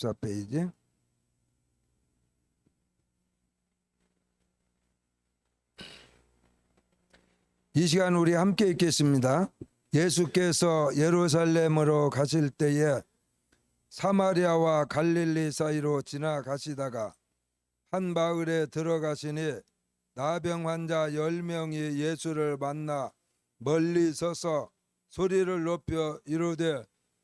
14페이지. 이 시간 우리 함께 읽겠습니다. 예수께서 예루살렘으로 가실 때에 사마리아와 갈릴리 사이로 지나가시다가 한 마을에 들어가시니 나병 환자 10명이 예수를 만나 멀리 서서 소리를 높여 이르되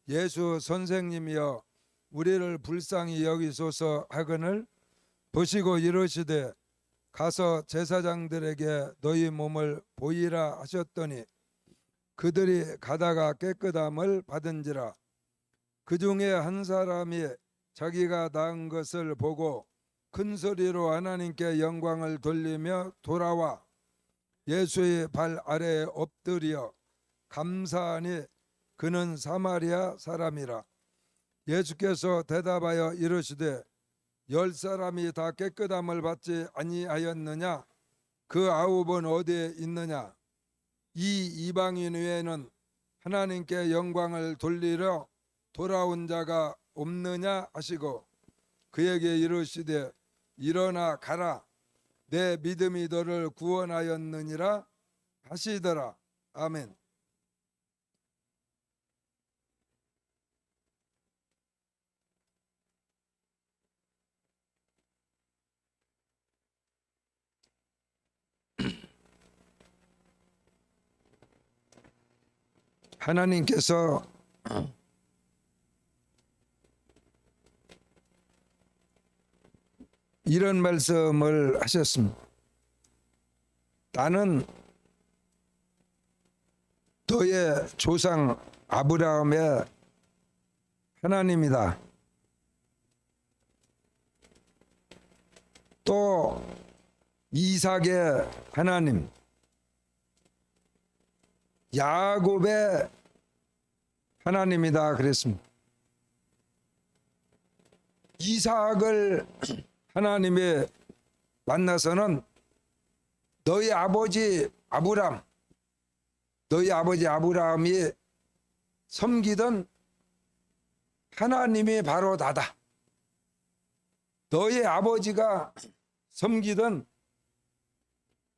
예수 선생님이여 우리를 불쌍히 여기소서 하거늘 보시고 이르시되 가서 제사장들에게 너희 몸을 보이라 하셨더니 그들이 가다가 깨끗함을 받은지라. 그 중에 한 사람이 자기가 나은 것을 보고 큰 소리로 하나님께 영광을 돌리며 돌아와 예수의 발 아래에 엎드려 감사하니 그는 사마리아 사람이라. 예수께서 대답하여 이르시되 10사람이 다 깨끗함을 받지 아니하였느냐? 그 9은 어디에 있느냐? 이 이방인 외에는 하나님께 영광을 돌리러 돌아온 자가 없느냐 하시고 그에게 이르시되 일어나 가라 내 믿음이 너를 구원하였느니라 하시더라. 아멘. 하나님께서 이런 말씀을 하셨습니다. 나는 너의 조상 아브라함의 하나님이다. 또 이삭의 하나님, 야곱의 하나님이다 그랬습니다. 이삭을 하나님이 만나서는 너희 아버지 아브라함이 섬기던 하나님이 바로 나다. 너희 아버지가 섬기던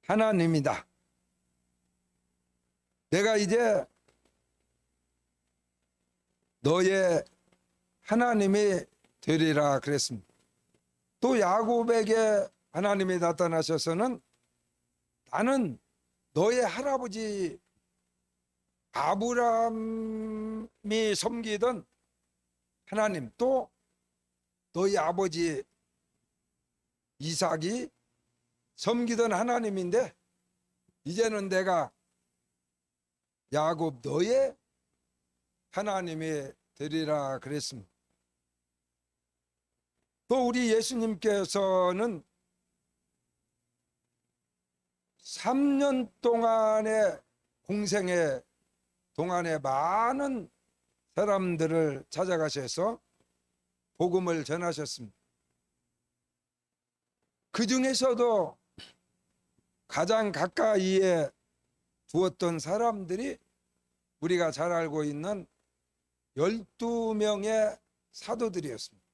하나님이다. 내가 이제 너의 하나님이 되리라 그랬습니다. 또 야곱에게 하나님이 나타나셔서는 나는 너의 할아버지 아브라함이 섬기던 하나님, 또 너희 아버지 이삭이 섬기던 하나님인데 이제는 내가 야곱 너의 하나님이 되리라 그랬습니다. 또 우리 예수님께서는 3년 동안의 공생의 동안에 많은 사람들을 찾아가셔서 복음을 전하셨습니다. 그 중에서도 가장 가까이에 두었던 사람들이 우리가 잘 알고 있는 12명의 사도들이었습니다.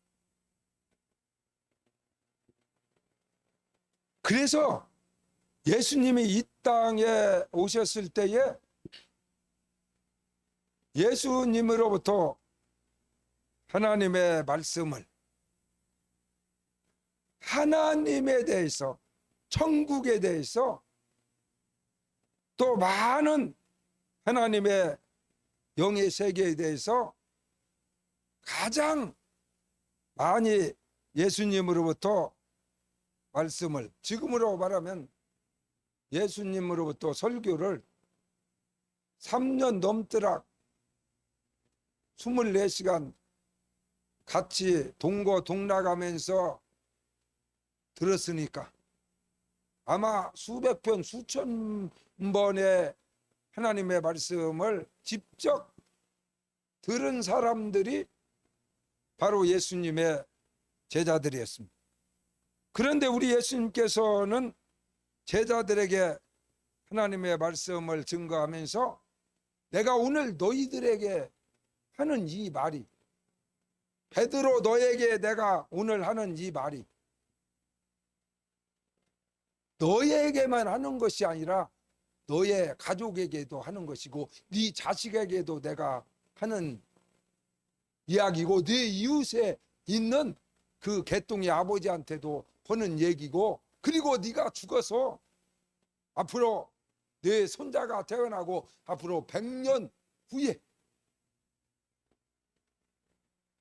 그래서 예수님이 이 땅에 오셨을 때에 예수님으로부터 하나님의 말씀을 하나님에 대해서, 천국에 대해서, 또 많은 하나님의 영의 세계에 대해서 가장 많이 예수님으로부터 말씀을, 지금으로 말하면 예수님으로부터 설교를 3년 넘도록 24시간 같이 동거동락하면서 들었으니까 아마 수백 편, 수천 번의 하나님의 말씀을 직접 들은 사람들이 바로 예수님의 제자들이었습니다. 그런데 우리 예수님께서는 제자들에게 하나님의 말씀을 증거하면서 내가 오늘 너희들에게 하는 이 말이 베드로, 너에게 내가 오늘 하는 이 말이 너에게만 하는 것이 아니라 너의 가족에게도 하는 것이고 네 자식에게도 내가 하는 이야기고 네 이웃에 있는 그 개똥이 아버지한테도 하는 얘기고, 그리고 네가 죽어서 앞으로 내 손자가 태어나고 앞으로 100년 후에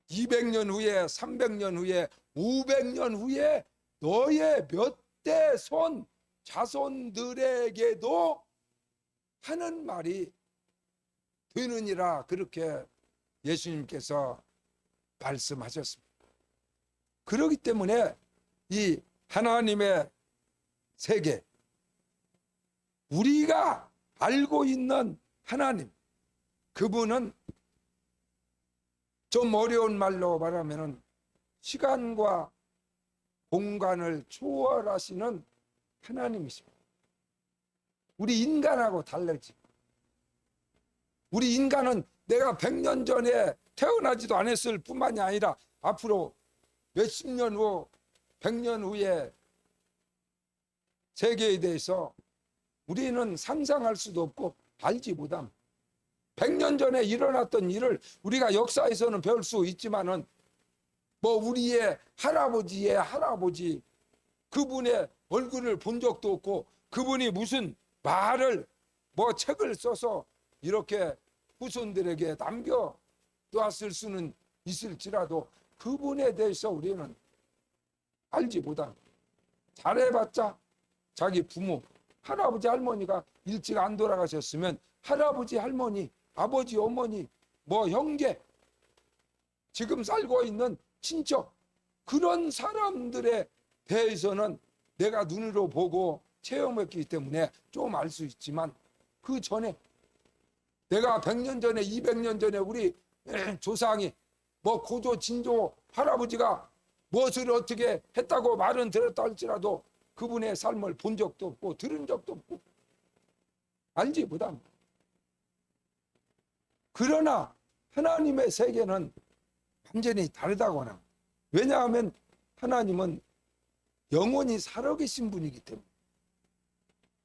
200년 후에 300년 후에 500년 후에 너의 몇 대 손 자손들에게도 하는 말이 되느니라, 그렇게 예수님께서 말씀하셨습니다. 그렇기 때문에 이 하나님의 세계, 우리가 알고 있는 하나님, 그분은 좀 어려운 말로 말하면 시간과 공간을 초월하시는 하나님이십니다. 우리 인간하고 다르지. 우리 인간은 내가 100년 전에 태어나지도 않았을 뿐만이 아니라 앞으로 몇십 년 후, 100년 후에 세계에 대해서 우리는 상상할 수도 없고 알지 못함. 100년 전에 일어났던 일을 우리가 역사에서는 배울 수 있지만은 뭐 우리의 할아버지의 할아버지, 그분의 얼굴을 본 적도 없고 그분이 무슨 말을 뭐 책을 써서 이렇게 후손들에게 남겨 놓았을 수는 있을지라도 그분에 대해서 우리는 알지 못함. 잘해봤자 자기 부모, 할아버지 할머니가 일찍 안 돌아가셨으면 할아버지 할머니, 아버지 어머니, 뭐 형제, 지금 살고 있는 친척, 그런 사람들에 대해서는 내가 눈으로 보고 체험했기 때문에 좀 알 수 있지만, 그 전에 내가 100년 전에 200년 전에 우리 조상이 뭐 고조 진조 할아버지가 무엇을 어떻게 했다고 말은 들었다 할지라도 그분의 삶을 본 적도 없고 들은 적도 없고 알지 못함. 그러나 하나님의 세계는 완전히 다르다거나, 왜냐하면 하나님은 영원히 살아계신 분이기 때문에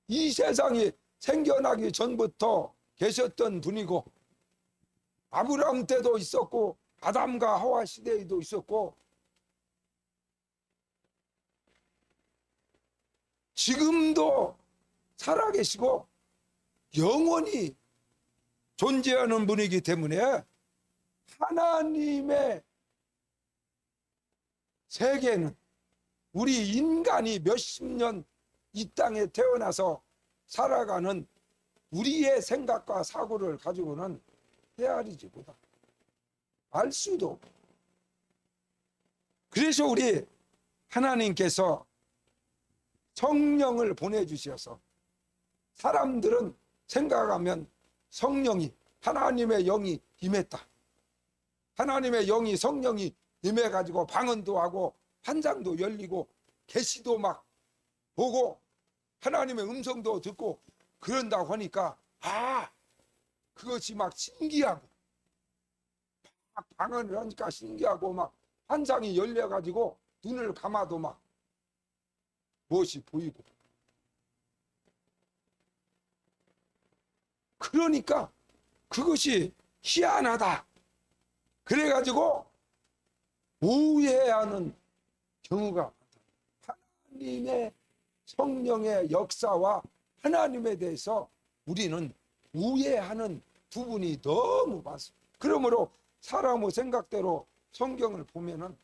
이 세상이 생겨나기 전부터 계셨던 분이고, 아브라함 때도 있었고 아담과 하와 시대에도 있었고 지금도 살아계시고 영원히 존재하는 분이기 때문에 하나님의 세계는 우리 인간이 몇십 년 이 땅에 태어나서 살아가는 우리의 생각과 사고를 가지고는 헤아리지 못하고 알 수도 없고, 그래서 우리 하나님께서 성령을 보내주셔서 사람들은 생각하면 성령이, 하나님의 영이 임했다, 하나님의 영이, 성령이 임해가지고 방언도 하고 환상도 열리고 계시도 막 보고 하나님의 음성도 듣고 그런다고 하니까 그것이 막 신기하고, 막 방언을 하니까 신기하고 막 환상이 열려가지고 눈을 감아도 막 무엇이 보이고, 그러니까 그것이 희한하다 그래가지고 오해하는 경우가 많다. 하나님의 성령의 역사와 하나님에 대해서 우리는 오해하는 부분이 너무 많습니다. 그러므로 사람의 생각대로 성경을 보면은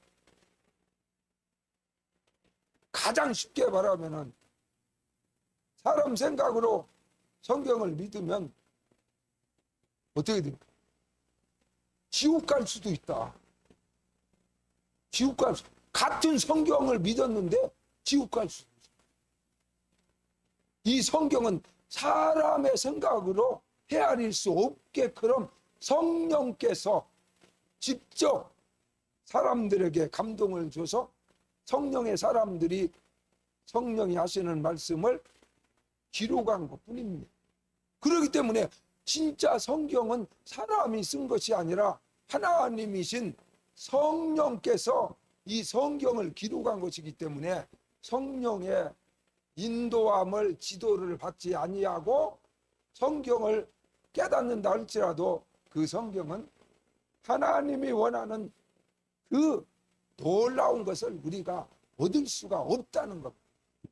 가장 쉽게 말하면은 사람 생각으로 성경을 믿으면 어떻게 됩니까? 지옥 갈 수도 있다. 지옥 갈 수, 같은 성경을 믿었는데 지옥 갈 수도 있다. 이 성경은 사람의 생각으로 헤아릴 수 없게끔 성령께서 직접 사람들에게 감동을 줘서 성령의 사람들이 성령이 하시는 말씀을 기록한 것뿐입니다. 그렇기 때문에 진짜 성경은 사람이 쓴 것이 아니라 하나님이신 성령께서 이 성경을 기록한 것이기 때문에 성령의 인도함을 지도를 받지 아니하고 성경을 깨닫는다 할지라도 그 성경은 하나님이 원하는 그 놀라운 것을 우리가 얻을 수가 없다는 것.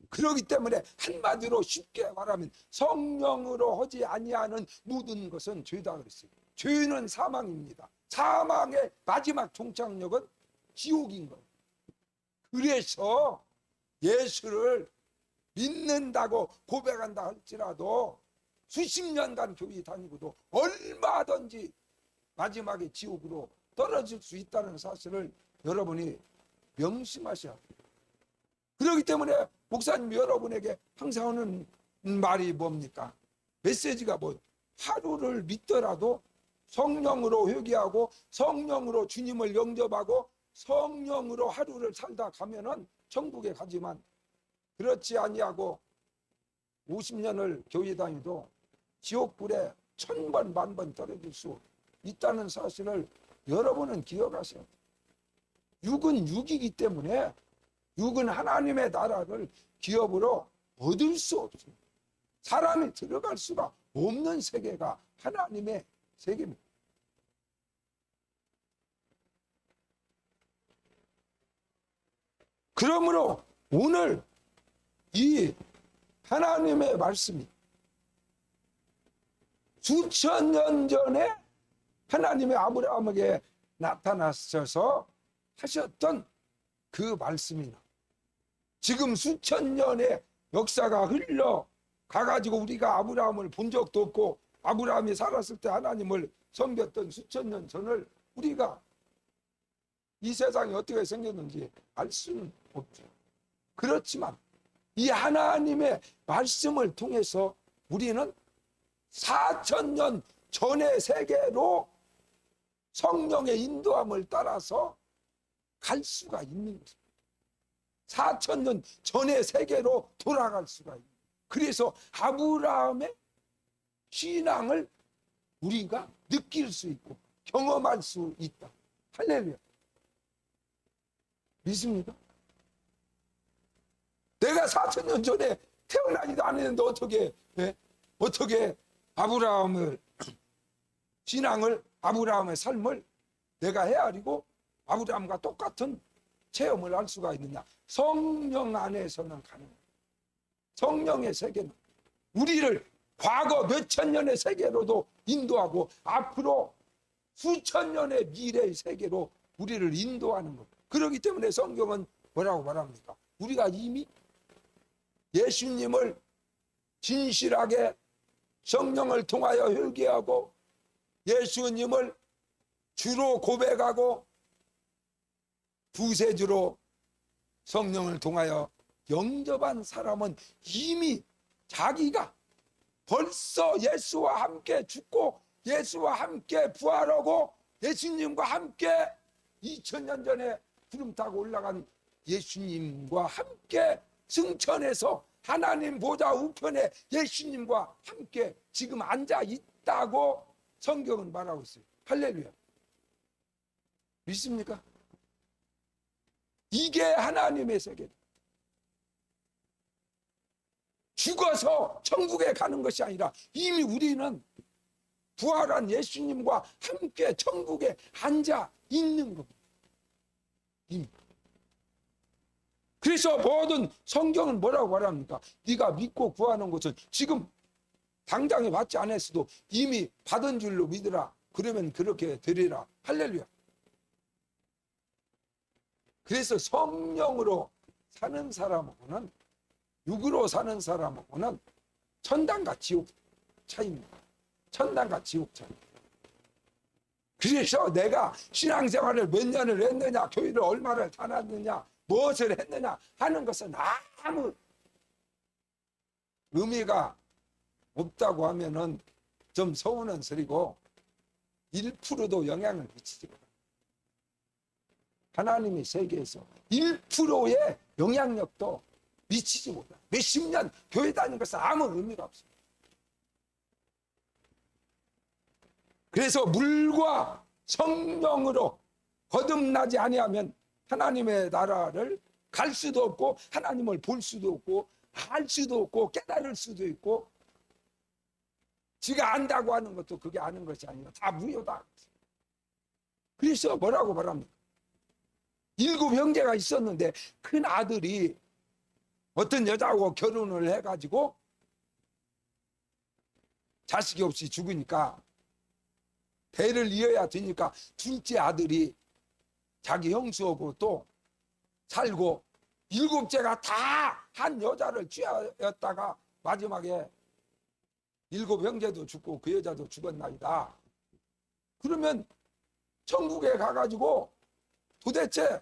그렇기 때문에 한마디로 쉽게 말하면 성령으로 하지 아니하는 모든 것은 죄다 그랬어요. 죄는 사망입니다. 사망의 마지막 종착역은 지옥인 거예요. 그래서 예수를 믿는다고 고백한다 할지라도 수십 년간 교회 다니고도 얼마든지 마지막에 지옥으로 떨어질 수 있다는 사실을 여러분이 명심하셔야 돼요. 그렇기 때문에 목사님 여러분에게 항상 하는 말이 뭡니까? 메시지가 뭐예요? 하루를 믿더라도 성령으로 회개하고 성령으로 주님을 영접하고 성령으로 하루를 살다 가면은 천국에 가지만 그렇지 아니하고 50년을 교회 다니도 지옥불에 1000번 만번 떨어질 수 있다는 사실을 여러분은 기억하셔야 돼요. 육은 육이기 때문에 육은 하나님의 나라를 기업으로 얻을 수 없습니다. 사람이 들어갈 수가 없는 세계가 하나님의 세계입니다. 그러므로 오늘 이 하나님의 말씀이 수천 년 전에 하나님의 아브라함에게 나타나셔서 하셨던 그 말씀이나 지금 수천 년의 역사가 흘러 가가지고 우리가 아브라함을 본 적도 없고 아브라함이 살았을 때 하나님을 섬겼던 수천 년 전을 우리가 이 세상이 어떻게 생겼는지 알 수는 없죠. 그렇지만 이 하나님의 말씀을 통해서 우리는 4000년 전의 세계로 성령의 인도함을 따라서 갈 수가 있는 것입니다. 4000년 전의 세계로 돌아갈 수가 있는. 그래서 아브라함의 신앙을 우리가 느낄 수 있고 경험할 수 있다. 할렐루야. 믿습니까? 내가 4000년 전에 태어나지도 않았는데 어떻게 아브라함을 신앙을 아브라함의 삶을 내가 헤아리고 아브라함과 똑같은 체험을 할 수가 있느냐? 성령 안에서는 가능해요. 성령의 세계는 우리를 과거 몇천 년의 세계로도 인도하고 앞으로 수천 년의 미래의 세계로 우리를 인도하는 것. 그렇기 때문에 성경은 뭐라고 말합니까? 우리가 이미 예수님을 진실하게 성령을 통하여 회개하고 예수님을 주로 고백하고 구세주로 성령을 통하여 영접한 사람은 이미 자기가 벌써 예수와 함께 죽고 예수와 함께 부활하고 예수님과 함께 2000년 전에 구름 타고 올라간 예수님과 함께 승천해서 하나님 보좌 우편에 예수님과 함께 지금 앉아 있다고 성경은 말하고 있어요. 할렐루야. 믿습니까? 이게 하나님의 세계. 죽어서 천국에 가는 것이 아니라 이미 우리는 부활한 예수님과 함께 천국에 앉아 있는 겁니다. 이미. 그래서 모든 성경은 뭐라고 말합니까? 네가 믿고 구하는 것은 지금 당장에 받지 않았어도 이미 받은 줄로 믿으라. 그러면 그렇게 되리라. 할렐루야. 그래서 성령으로 사는 사람하고는 육으로 사는 사람하고는 천당과 지옥 차이입니다. 천당과 지옥 차이. 그래서 내가 신앙생활을 몇 년을 했느냐, 교회를 얼마를 다녔느냐, 무엇을 했느냐 하는 것은 아무 의미가 없다고 하면은 좀 서운한 소리고 1%도 영향을 미치지 못합니다. 하나님의 세계에서 1%의 영향력도 미치지 못합니다. 몇십 년 교회 다니는 것은 아무 의미가 없습니다. 그래서 물과 성령으로 거듭나지 아니하면 하나님의 나라를 갈 수도 없고 하나님을 볼 수도 없고 알 수도 없고 깨달을 수도 있고, 지가 안다고 하는 것도 그게 아는 것이 아니라 다 무효다. 그래서 뭐라고 말합니까? 7 형제가 있었는데 큰 아들이 어떤 여자하고 결혼을 해가지고 자식이 없이 죽으니까 대를 이어야 되니까 둘째 아들이 자기 형수하고 또 살고, 7째가 다 한 여자를 취하였다가 마지막에 7 형제도 죽고 그 여자도 죽었나이다. 그러면 천국에 가가지고 도대체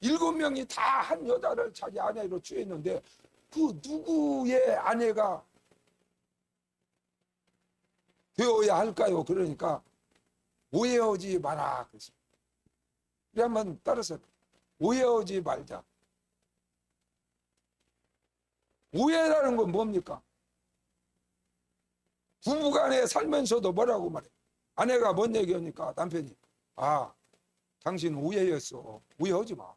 7명이 다 한 여자를 자기 아내로 취했는데 그 누구의 아내가 되어야 할까요? 그러니까 오해하지 마라. 그래서 우리 한번 따라서 오해하지 말자. 오해라는 건 뭡니까? 부부간에 살면서도 뭐라고 말해? 아내가 뭔 얘기하니까 남편이 당신 오해였어. 오해하지 마.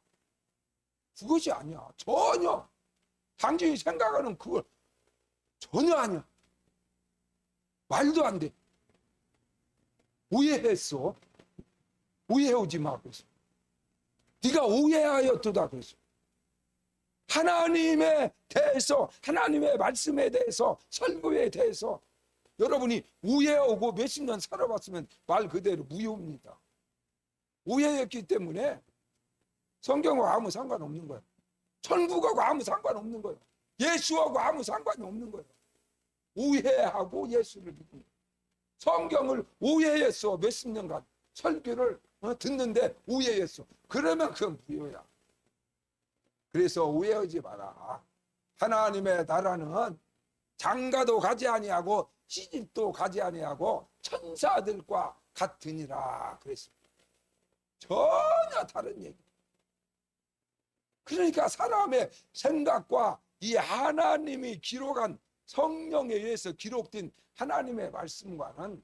그것이 아니야. 전혀. 당신이 생각하는 그걸 전혀 아니야. 말도 안 돼. 오해했어. 오해하지 마. 그래서 네가 오해하였도다. 그래서 하나님에 대해서, 하나님의 말씀에 대해서, 설교에 대해서 여러분이 오해하고 몇십 년 살아봤으면 말 그대로 무효입니다. 오해했기 때문에 성경하고 아무 상관없는 거예요. 천국하고 아무 상관없는 거예요. 예수하고 아무 상관이 없는 거예요. 오해하고 예수를 믿는 거예요. 성경을 오해했어. 몇십 년간 설교를 듣는데 오해했어. 그러면 그건 무효야. 그래서 오해하지 마라. 하나님의 나라는 장가도 가지 아니하고 시집도 가지 아니하고 천사들과 같으니라 그랬습니다. 전혀 다른 얘기. 그러니까 사람의 생각과 이 하나님이 기록한, 성령에 의해서 기록된 하나님의 말씀과는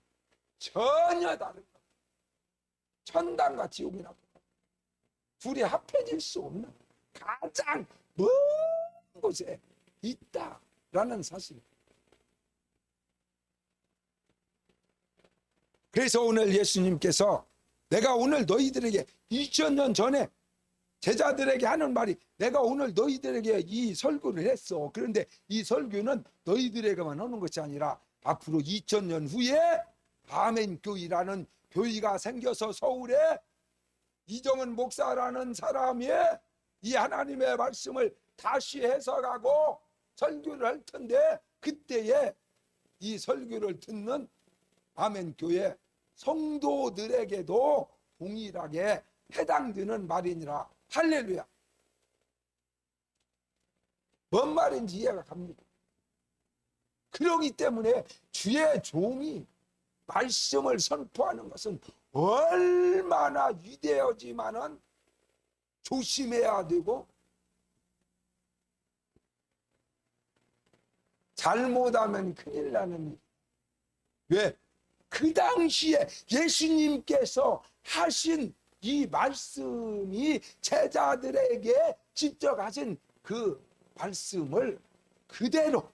전혀 다른 것. 천당과 지옥이나 둘이 합해질 수 없는 가장 먼 곳에 있다라는 사실. 그래서 오늘 예수님께서 내가 오늘 너희들에게 2000년 전에 제자들에게 하는 말이, 내가 오늘 너희들에게 이 설교를 했어. 그런데 이 설교는 너희들에게만 하는 것이 아니라 앞으로 2000년 후에 아멘교회라는 교회가 생겨서 서울에 이정은 목사라는 사람이 이 하나님의 말씀을 다시 해석하고 설교를 할 텐데, 그때에 이 설교를 듣는 아멘교회 성도들에게도 동일하게 해당되는 말이니라. 할렐루야. 뭔 말인지 이해가 갑니다. 그러기 때문에 주의 종이 말씀을 선포하는 것은 얼마나 위대하지만은 조심해야 되고, 잘못하면 큰일 나는 일. 왜? 그 당시에 예수님께서 하신 이 말씀이 제자들에게 직접 하신 그 말씀을 그대로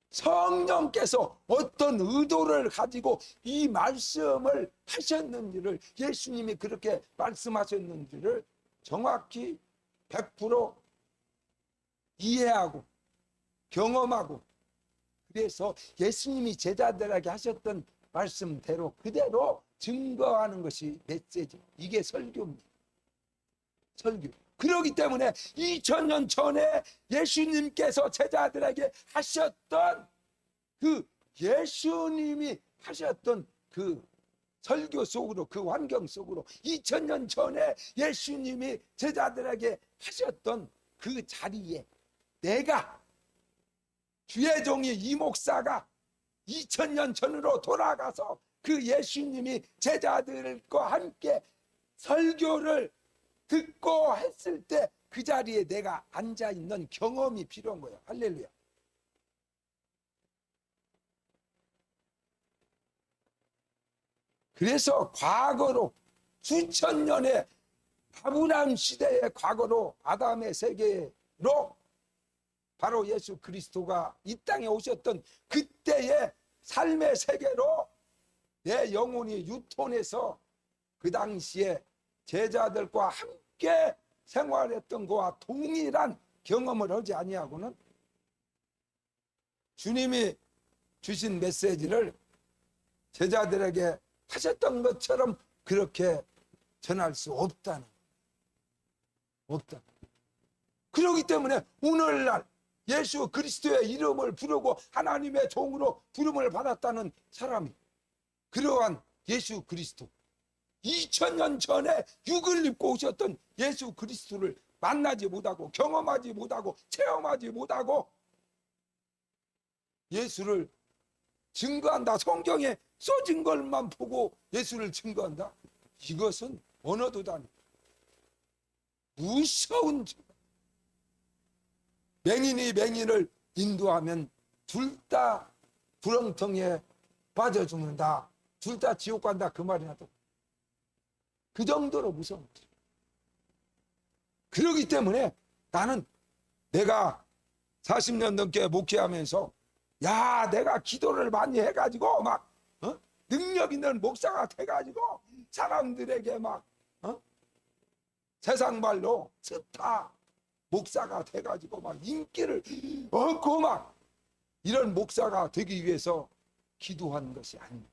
성령께서 어떤 의도를 가지고 이 말씀을 하셨는지를, 예수님이 그렇게 말씀하셨는지를 정확히 100% 이해하고 경험하고, 그래서 예수님이 제자들에게 하셨던 말씀대로 그대로 증거하는 것이 메시지. 이게 설교입니다. 설교. 그렇기 때문에 2000년 전에 예수님께서 제자들에게 하셨던 그 예수님이 하셨던 그 설교 속으로, 그 환경 속으로 2000년 전에 예수님이 제자들에게 하셨던 그 자리에 내가, 주의 종이 이 목사가 2000년 전으로 돌아가서 그 예수님이 제자들과 함께 설교를 듣고 했을 때 그 자리에 내가 앉아있는 경험이 필요한 거예요. 할렐루야. 그래서 과거로 수천 년의 아브라함 시대의 과거로 아담의 세계로 바로 예수 그리스도가 이 땅에 오셨던 그때의 삶의 세계로 내 영혼이 유턴해서 그 당시에 제자들과 함께 생활했던 것과 동일한 경험을 하지 아니하고는 주님이 주신 메시지를 제자들에게 하셨던 것처럼 그렇게 전할 수 없다. 그렇기 때문에 오늘날 예수 그리스도의 이름을 부르고 하나님의 종으로 부름을 받았다는 사람이 그러한 예수 그리스도 2000년 전에 육을 입고 오셨던 예수 그리스도를 만나지 못하고 경험하지 못하고 체험하지 못하고 예수를 증거한다. 성경에 써진 것만 보고 예수를 증거한다. 이것은 언어도 아니고 무서운 죄. 맹인이 맹인을 인도하면 둘 다 구렁텅이에 빠져 죽는다. 둘 다 지옥 간다. 그 말이 나도. 그 정도로 무서운 죄. 그렇기 때문에 나는 내가 40년 넘게 목회하면서 야, 내가 기도를 많이 해가지고 막 능력 있는 목사가 돼가지고 사람들에게 막 세상 말로 스타 목사가 돼가지고 막 인기를 얻고 막 이런 목사가 되기 위해서 기도한 것이 아닙니다.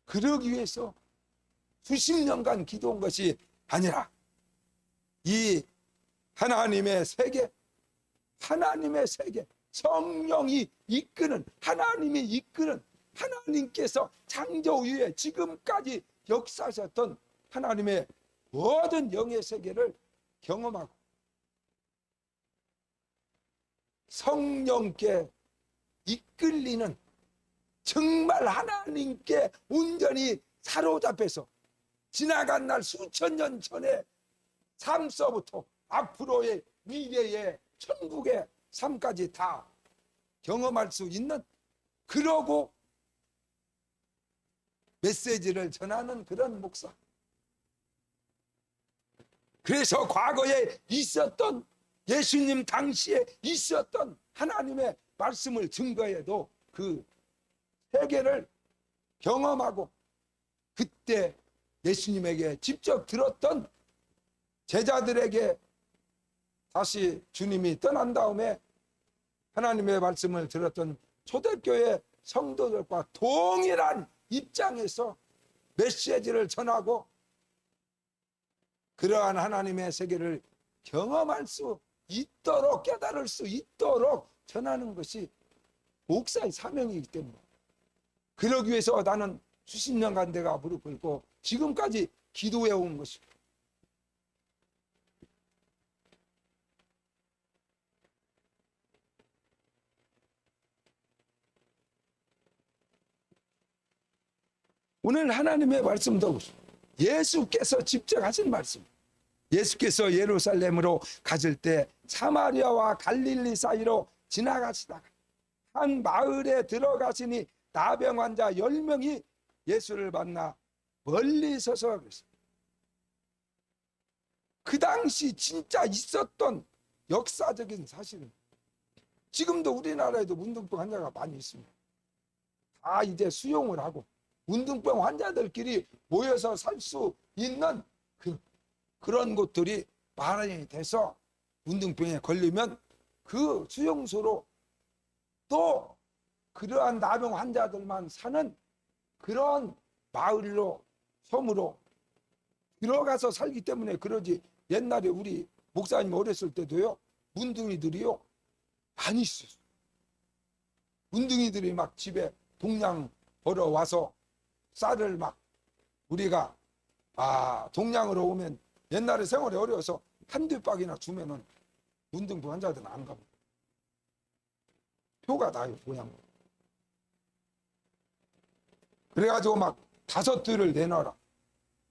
그러기 위해서 수십 년간 기도한 것이 아니라 이 하나님의 세계, 성령이 이끄는, 하나님이 이끄는, 하나님께서 창조 이후에 지금까지 역사하셨던 하나님의 모든 영의 세계를 경험하고 성령께 이끌리는, 정말 하나님께 온전히 사로잡혀서 지나간 날 수천 년 전의 삶서부터 앞으로의 미래의 천국의 삶까지 다 경험할 수 있는, 그러고 메시지를 전하는 그런 목사. 그래서 과거에 있었던, 예수님 당시에 있었던 하나님의 말씀을 증거해도 그 세계를 경험하고 그때 예수님에게 직접 들었던 제자들에게 다시 주님이 떠난 다음에 하나님의 말씀을 들었던 초대교회 성도들과 동일한 입장에서 메시지를 전하고 그러한 하나님의 세계를 경험할 수 있도록, 깨달을 수 있도록 전하는 것이 목사의 사명이기 때문에, 그러기 위해서 나는 수십 년간 내가 무릎 꿇고 지금까지 기도해 온 것입니다. 오늘 하나님의 말씀도 예수께서 직접 하신 말씀. 예수께서 예루살렘으로 가실 때 사마리아와 갈릴리 사이로 지나가시다가 한 마을에 들어가시니 나병 환자 10명이 예수를 만나 멀리 서서 그랬어요. 그 당시 진짜 있었던 역사적인 사실은, 지금도 우리나라에도 문둥병 환자가 많이 있습니다. 다 이제 수용을 하고 문둥병 환자들끼리 모여서 살 수 있는 그런 곳들이 마련이 돼서 문둥병에 걸리면 그 수용소로 또 그러한 나병 환자들만 사는 그런 마을로, 섬으로 들어가서 살기 때문에 그러지. 옛날에 우리 목사님 어렸을 때도요, 문둥이들이요 많이 있었어요. 문둥이들이 막 집에 동양 벌어와서 쌀을 막 우리가 동양으로 오면 옛날에 생활이 어려워서 한두 박이나 주면은 문둥병 환자들은 안 갑니다. 표가 나요, 모양. 그래가지고 막 5들을 내놔라,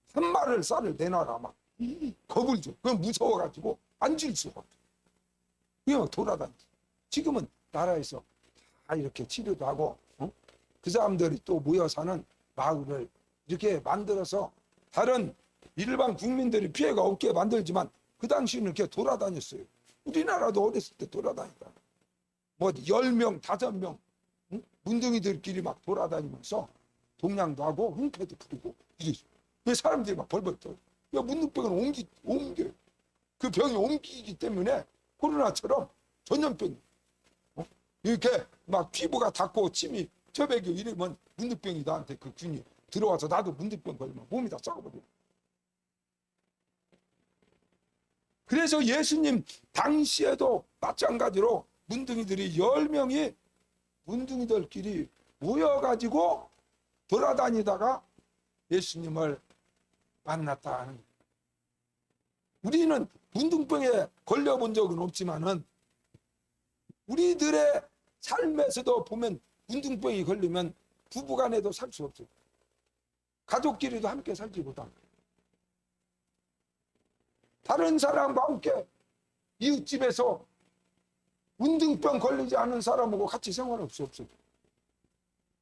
3마를 쌀을 내놔라, 막 겁을 줘. 그건 무서워가지고 앉을 수가 없어. 그냥 돌아다니지. 지금은 나라에서 다 이렇게 치료도 하고 그 사람들이 또 모여 사는 마을을 이렇게 만들어서 다른 일반 국민들이 피해가 없게 만들지만 그 당시에는 이렇게 돌아다녔어요. 우리나라도 어렸을 때 돌아다니다. 뭐 10명, 5명 문둥이들끼리 막 돌아다니면서 동냥도 하고 흥패도 부리고 이랬어요. 왜 사람들이 막 벌벌 떠요. 야, 문둥병은 옮겨. 그 병이 옮기기 때문에 코로나처럼 전염병이 이렇게 막 피부가 닿고 침이 쳐배기고 이러면 문둥병이 나한테 그 균이 들어와서 나도 문둥병 걸리면 몸이 다 썩어버려. 그래서 예수님 당시에도 마찬가지로 문둥이들이 10명이 문둥이들끼리 모여가지고 돌아다니다가 예수님을 만났다 하는 거예요. 우리는 문둥병에 걸려본 적은 없지만은 우리들의 삶에서도 보면 문둥병이 걸리면 부부간에도 살 수 없어요. 가족끼리도 함께 살지 못하고 다른 사람과 함께 이웃집에서 문둥병 걸리지 않은 사람하고 같이 생활할 수 없어요.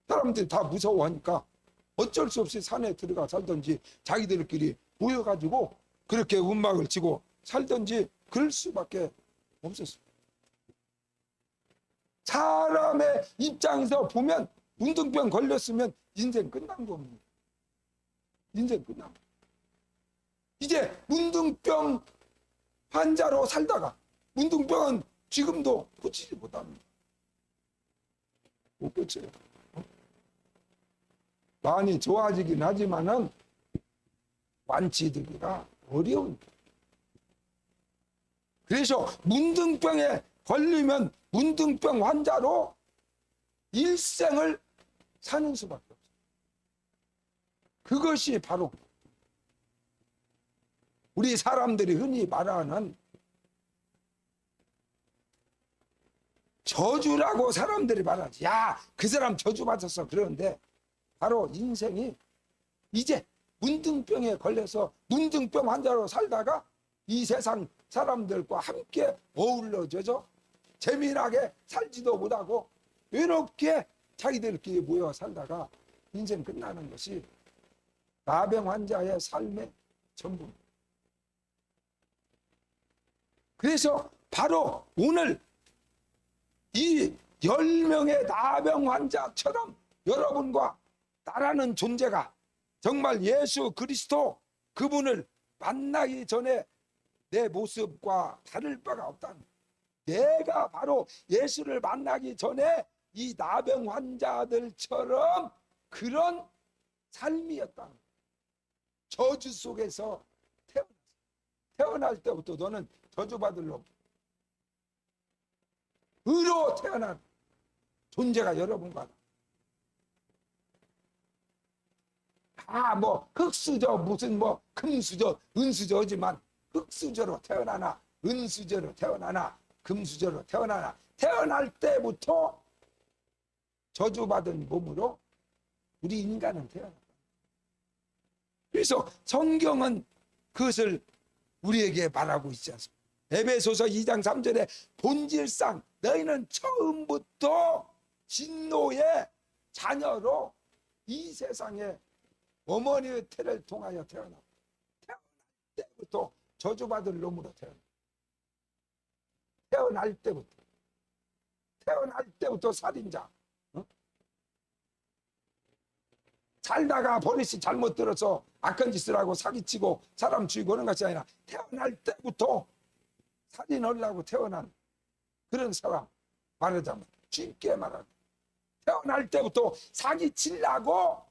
사람들이 다 무서워하니까 어쩔 수 없이 산에 들어가 살든지 자기들끼리 모여가지고 그렇게 음악을 치고 살든지 그럴 수밖에 없었어요. 사람의 입장에서 보면 문둥병 걸렸으면 인생 끝난 겁니다. 인생 끝난 겁니다. 이제 문둥병 환자로 살다가 문둥병은 지금도 고치지 못합니다. 못 고쳐요. 많이 좋아지긴 하지만은 완치되기가 어려운. 그래서 문둥병에 걸리면 문둥병 환자로 일생을 사는 수밖에 없어요. 그것이 바로 우리 사람들이 흔히 말하는 저주라고 사람들이 말하지. 야, 그 사람 저주 받았어. 그러는데 바로 인생이 이제 문둥병에 걸려서 문둥병 환자로 살다가 이 세상 사람들과 함께 어울려져서 재미나게 살지도 못하고 외롭게 자기들끼리 모여 살다가 인생 끝나는 것이 나병 환자의 삶의 전부입니다. 그래서 바로 오늘 이 10명의 나병 환자처럼 여러분과 나라는 존재가 정말 예수 그리스도 그분을 만나기 전에 내 모습과 다를 바가 없다는, 내가 바로 예수를 만나기 전에 이 나병 환자들처럼 그런 삶이었다. 저주 속에서 태어날 때부터 너는 저주받을 놈, 의로 태어난 존재가 여러분과 뭐 흙수저 무슨 뭐 금수저 은수저지만 흙수저로 태어나나 은수저로 태어나나 금수저로 태어나나 태어날 때부터 저주받은 몸으로 우리 인간은 태어났다. 그래서 성경은 그것을 우리에게 말하고 있지 않습니까? 에베소서 2장 3절에 본질상 너희는 처음부터 진노의 자녀로 이 세상에 어머니의 태를 통하여 태어날 때부터 저주받을 놈으로 태어날 때부터 살인자, 살다가 버릇이 잘못 들어서 악한 짓을 하고 사기치고 사람 죽이고 그런 것이 아니라 태어날 때부터 살인하려고 태어난 그런 사람, 말하자면 쉽게 말하면 태어날 때부터 사기치려고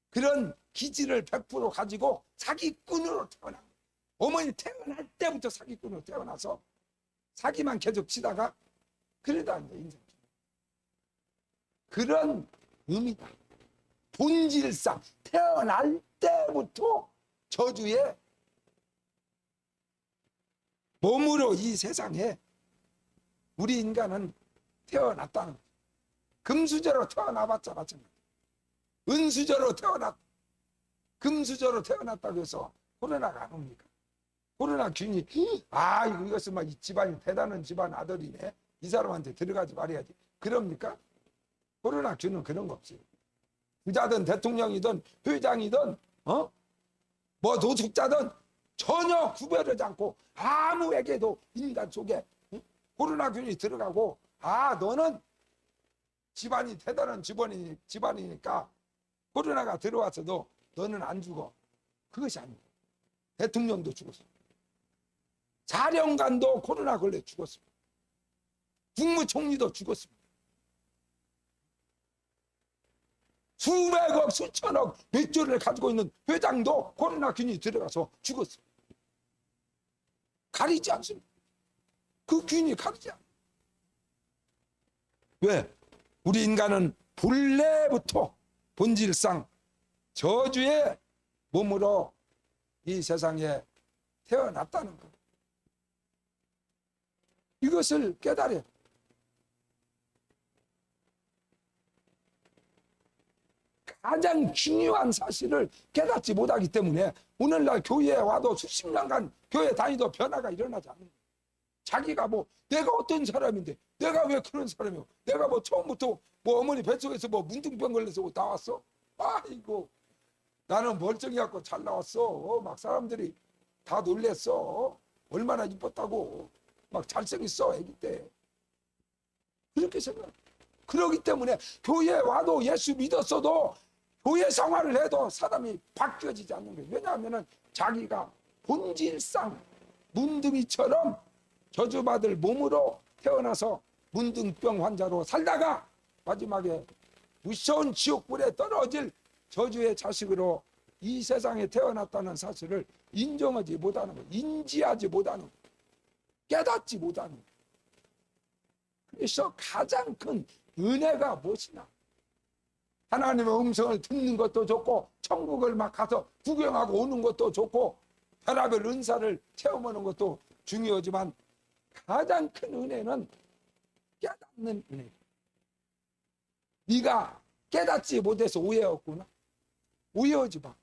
그런 기질을 100% 가지고 사기꾼으로 태어난, 어머니 태어날 때부터 사기꾼으로 태어나서 사기만 계속 치다가 그러다 이제 인생 그런 의미다. 본질상 태어날 때부터 저주의 몸으로 이 세상에 우리 인간은 태어났다는 거예요. 금수저로 태어나봤자 마찬가지. 은수저로 금수저로 태어났다고 해서 코로나가 안 옵니까? 코로나 균이 이것은 막 이 집안이 대단한 집안 아들이네, 이 사람한테 들어가지 말아야지, 그럽니까? 코로나 균은 그런 거 없어요. 부자든 대통령이든 회장이든 뭐 노숙자든 전혀 구별하지 않고 아무에게도 인간 속에 코로나균이 들어가고, 아 너는 집안이 대단한 집안이니까 코로나가 들어왔어도 너는 안 죽어. 그것이 아니고 대통령도 죽었어. 사령관도 코로나 걸려 죽었습니다. 국무총리도 죽었습니다. 수백억 수천억 몇 조를 가지고 있는 회장도 코로나균이 들어가서 죽었습니다. 가리지 않습니다. 그 균이 가리지 않습니다. 왜? 우리 인간은 본래부터 본질상 저주의 몸으로 이 세상에 태어났다는 것. 이것을 깨달아요. 가장 중요한 사실을 깨닫지 못하기 때문에 오늘날 교회에 와도 수십 년간 교회 다니도 변화가 일어나지 않는 거예요. 자기가 뭐 내가 어떤 사람인데 내가 왜 그런 사람이고 내가 뭐 처음부터 뭐 어머니 뱃속에서 뭐 문둥병 걸려서 나왔어? 아이고 나는 멀쩡히 갖고 잘 나왔어. 막 사람들이 다 놀랬어. 얼마나 이뻤다고. 막 잘생겼어 아기 때. 그렇게 생각해. 그러기 때문에 교회에 와도 예수 믿었어도 교회 생활을 해도 사람이 바뀌어지지 않는 거예요. 왜냐하면 자기가 본질상 문둥이처럼 저주받을 몸으로 태어나서 문둥병 환자로 살다가 마지막에 무서운 지옥불에 떨어질 저주의 자식으로 이 세상에 태어났다는 사실을 인정하지 못하는 거예요. 인지하지 못하는 거예요. 깨닫지 못하는 거예요. 그래서 가장 큰 은혜가 무엇이냐? 하나님의 음성을 듣는 것도 좋고 천국을 막 가서 구경하고 오는 것도 좋고 별하별 은사를 체험하는 것도 중요하지만 가장 큰 은혜는 깨닫는 은혜. 네가 깨닫지 못해서 오해했구나. 오해하지 마.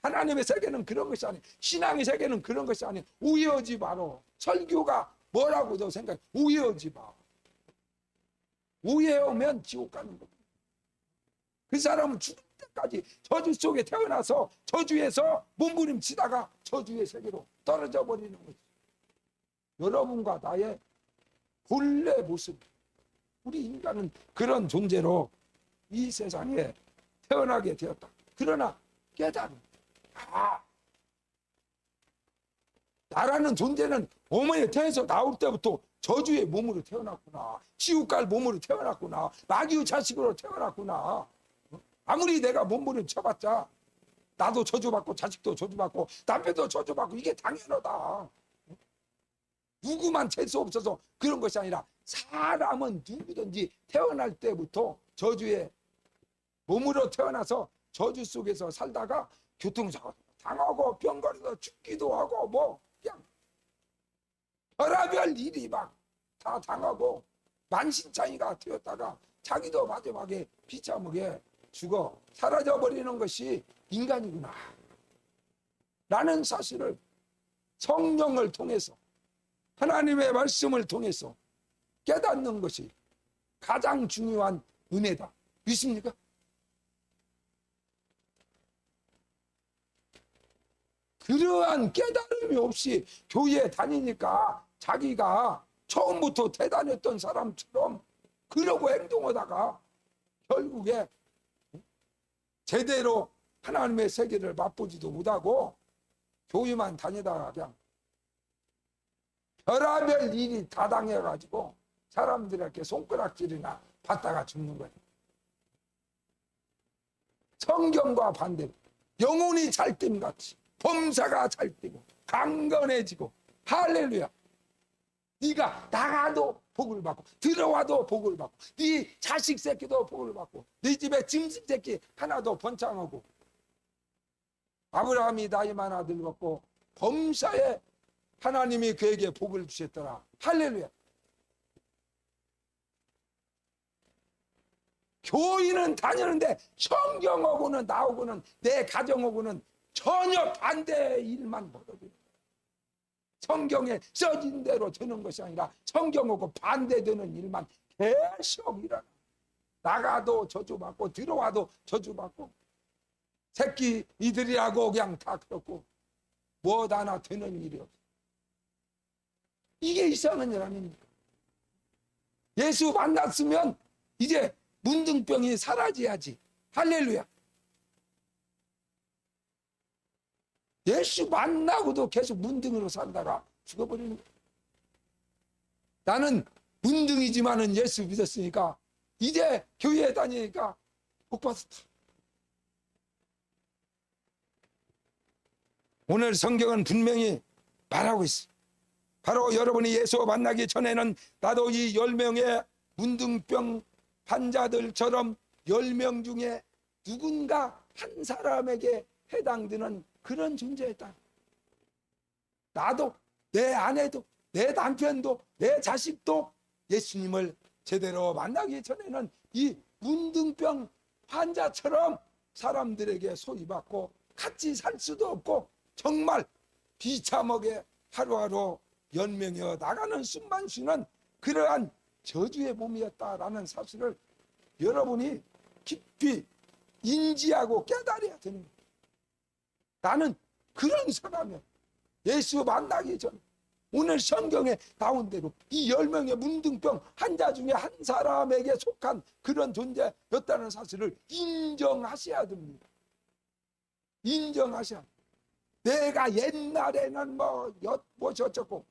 하나님의 세계는 그런 것이 아니에요. 신앙의 세계는 그런 것이 아니에요. 오해하지 마라. 설교가 뭐라고도 생각해. 오해하지 마. 오해하면 지옥 가는 겁니다. 그 사람은 죽을 때까지 저주 속에 태어나서 저주에서 몸부림치다가 저주의 세계로 떨어져 버리는 거죠. 여러분과 나의 본래 모습. 우리 인간은 그런 존재로 이 세상에 태어나게 되었다. 그러나 깨달은 나라는 존재는 어머니의 태에서 나올 때부터 저주의 몸으로 태어났구나. 지옥 갈 몸으로 태어났구나. 마귀의 자식으로 태어났구나. 아무리 내가 몸부림 쳐봤자 나도 저주받고 자식도 저주받고 남편도 저주받고 이게 당연하다. 누구만 재수 없어서 그런 것이 아니라 사람은 누구든지 태어날 때부터 저주의 몸으로 태어나서 저주 속에서 살다가 교통사고 당하고 병 걸려서 죽기도 하고 뭐 그냥 별의별 일이 막 다 당하고 만신창이가 되었다가 자기도 마지막에 비참하게 죽어 사라져버리는 것이 인간이구나 라는 사실을 성령을 통해서 하나님의 말씀을 통해서 깨닫는 것이 가장 중요한 은혜다. 믿습니까? 그러한 깨달음이 없이 교회에 다니니까 자기가 처음부터 대단했던 사람처럼 그러고 행동하다가 결국에 제대로 하나님의 세계를 맛보지도 못하고 교회만 다니다가 그냥 별의별 일이 다 당해가지고 사람들에게 손가락질이나 받다가 죽는 거예요. 성경과 반대로 영혼이 잘 뛴같이 범사가 잘 뛰고 강건해지고 할렐루야. 네가 나가도 복을 받고 들어와도 복을 받고 네 자식 새끼도 복을 받고 네 집에 짐승 새끼 하나도 번창하고 아브라함이 나이 많아 늙었고 범사에 하나님이 그에게 복을 주셨더라. 할렐루야. 교인은 다니는데 성경하고는 나하고는 내 가정하고는 전혀 반대의 일만 벌어져요. 성경에 써진 대로 되는 것이 아니라 성경하고 반대되는 일만 계속 일어나. 나가도 저주받고 들어와도 저주받고 새끼 이들이라고 그냥 다 그렇고 뭐 하나 되는 일이 없어. 이게 이상한 일 아닙니까? 예수 만났으면 이제 문둥병이 사라져야지. 할렐루야. 예수 만나고도 계속 문둥이로 살다가 죽어버리는 거야. 나는 문둥이지만은 예수 믿었으니까 이제 교회에 다니니까 복 받았다. 오늘 성경은 분명히 말하고 있어. 바로 여러분이 예수 만나기 전에는 나도 이 10명의 문둥병 환자들처럼 10명 중에 누군가 한 사람에게 해당되는 그런 존재였다. 나도, 내 아내도, 내 남편도, 내 자식도 예수님을 제대로 만나기 전에는 이 문둥병 환자처럼 사람들에게 소리받고 같이 살 수도 없고 정말 비참하게 하루하루 연명해 나가는 숨만 쉬는 그러한 저주의 몸이었다라는 사실을 여러분이 깊이 인지하고 깨달아야 되는 거예요. 나는 그런 사람이야. 예수 만나기 전 오늘 성경에 나온 대로 이 10명의 문둥병 환자 중에 한 사람에게 속한 그런 존재였다는 사실을 인정하셔야 됩니다. 인정하셔야. 내가 옛날에는 뭐 저쩌고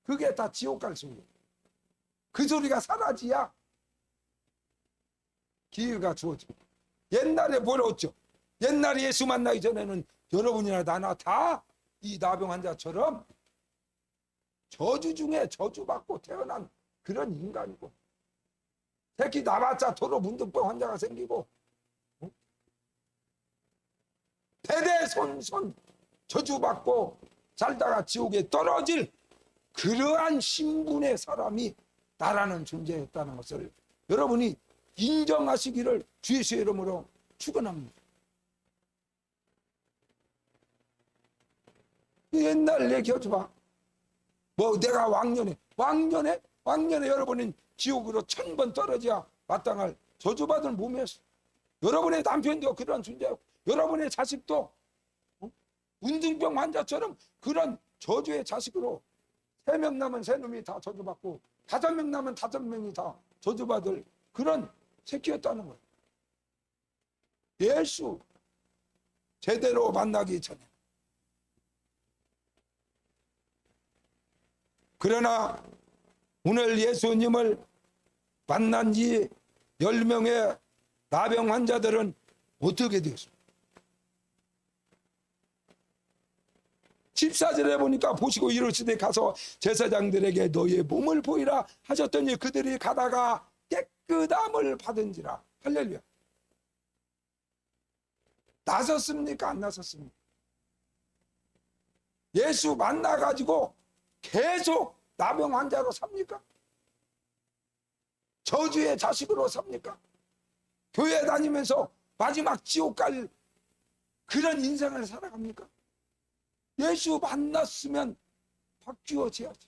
그게 다 지옥 갈 소리예요. 그 소리가 사라지야 기회가 주어져. 옛날에 뭘 얻죠? 옛날에 예수 만나기 전에는 여러분이나 나나 다 이 나병 환자처럼 저주 중에 저주받고 태어난 그런 인간이고, 특히 나봤자 도로 문둥병 환자가 생기고 대대손손 저주받고 살다가 지옥에 떨어질 그러한 신분의 사람이 나라는 존재였다는 것을 여러분이 인정하시기를 주의 이름으로 축원합니다. 옛날 얘기하지 마. 뭐 내가 왕년에 여러분은 지옥으로 1000번 떨어져야 마땅할 저주받은 몸이었어. 여러분의 남편도 그런 존재였고 여러분의 자식도 문둥병 환자처럼 그런 저주의 자식으로 3명 남은 3놈이 다 저주받고 5명 남은 5명이 다 저주받을 그런 새끼였다는 거예요. 예수 제대로 만나기 전에. 그러나 오늘 예수님을 만난 지 10명의 나병 환자들은 어떻게 되었습니까? 14절에 보니까 보시고 이르시되 가서 제사장들에게 너희의 몸을 보이라 하셨더니 그들이 가다가 깨끗함을 받은지라. 할렐루야. 나섰습니까? 안 나섰습니까? 예수 만나가지고 계속 나병 환자로 삽니까? 저주의 자식으로 삽니까? 교회 다니면서 마지막 지옥 갈 그런 인생을 살아갑니까? 예수 만났으면 바뀌어져야지.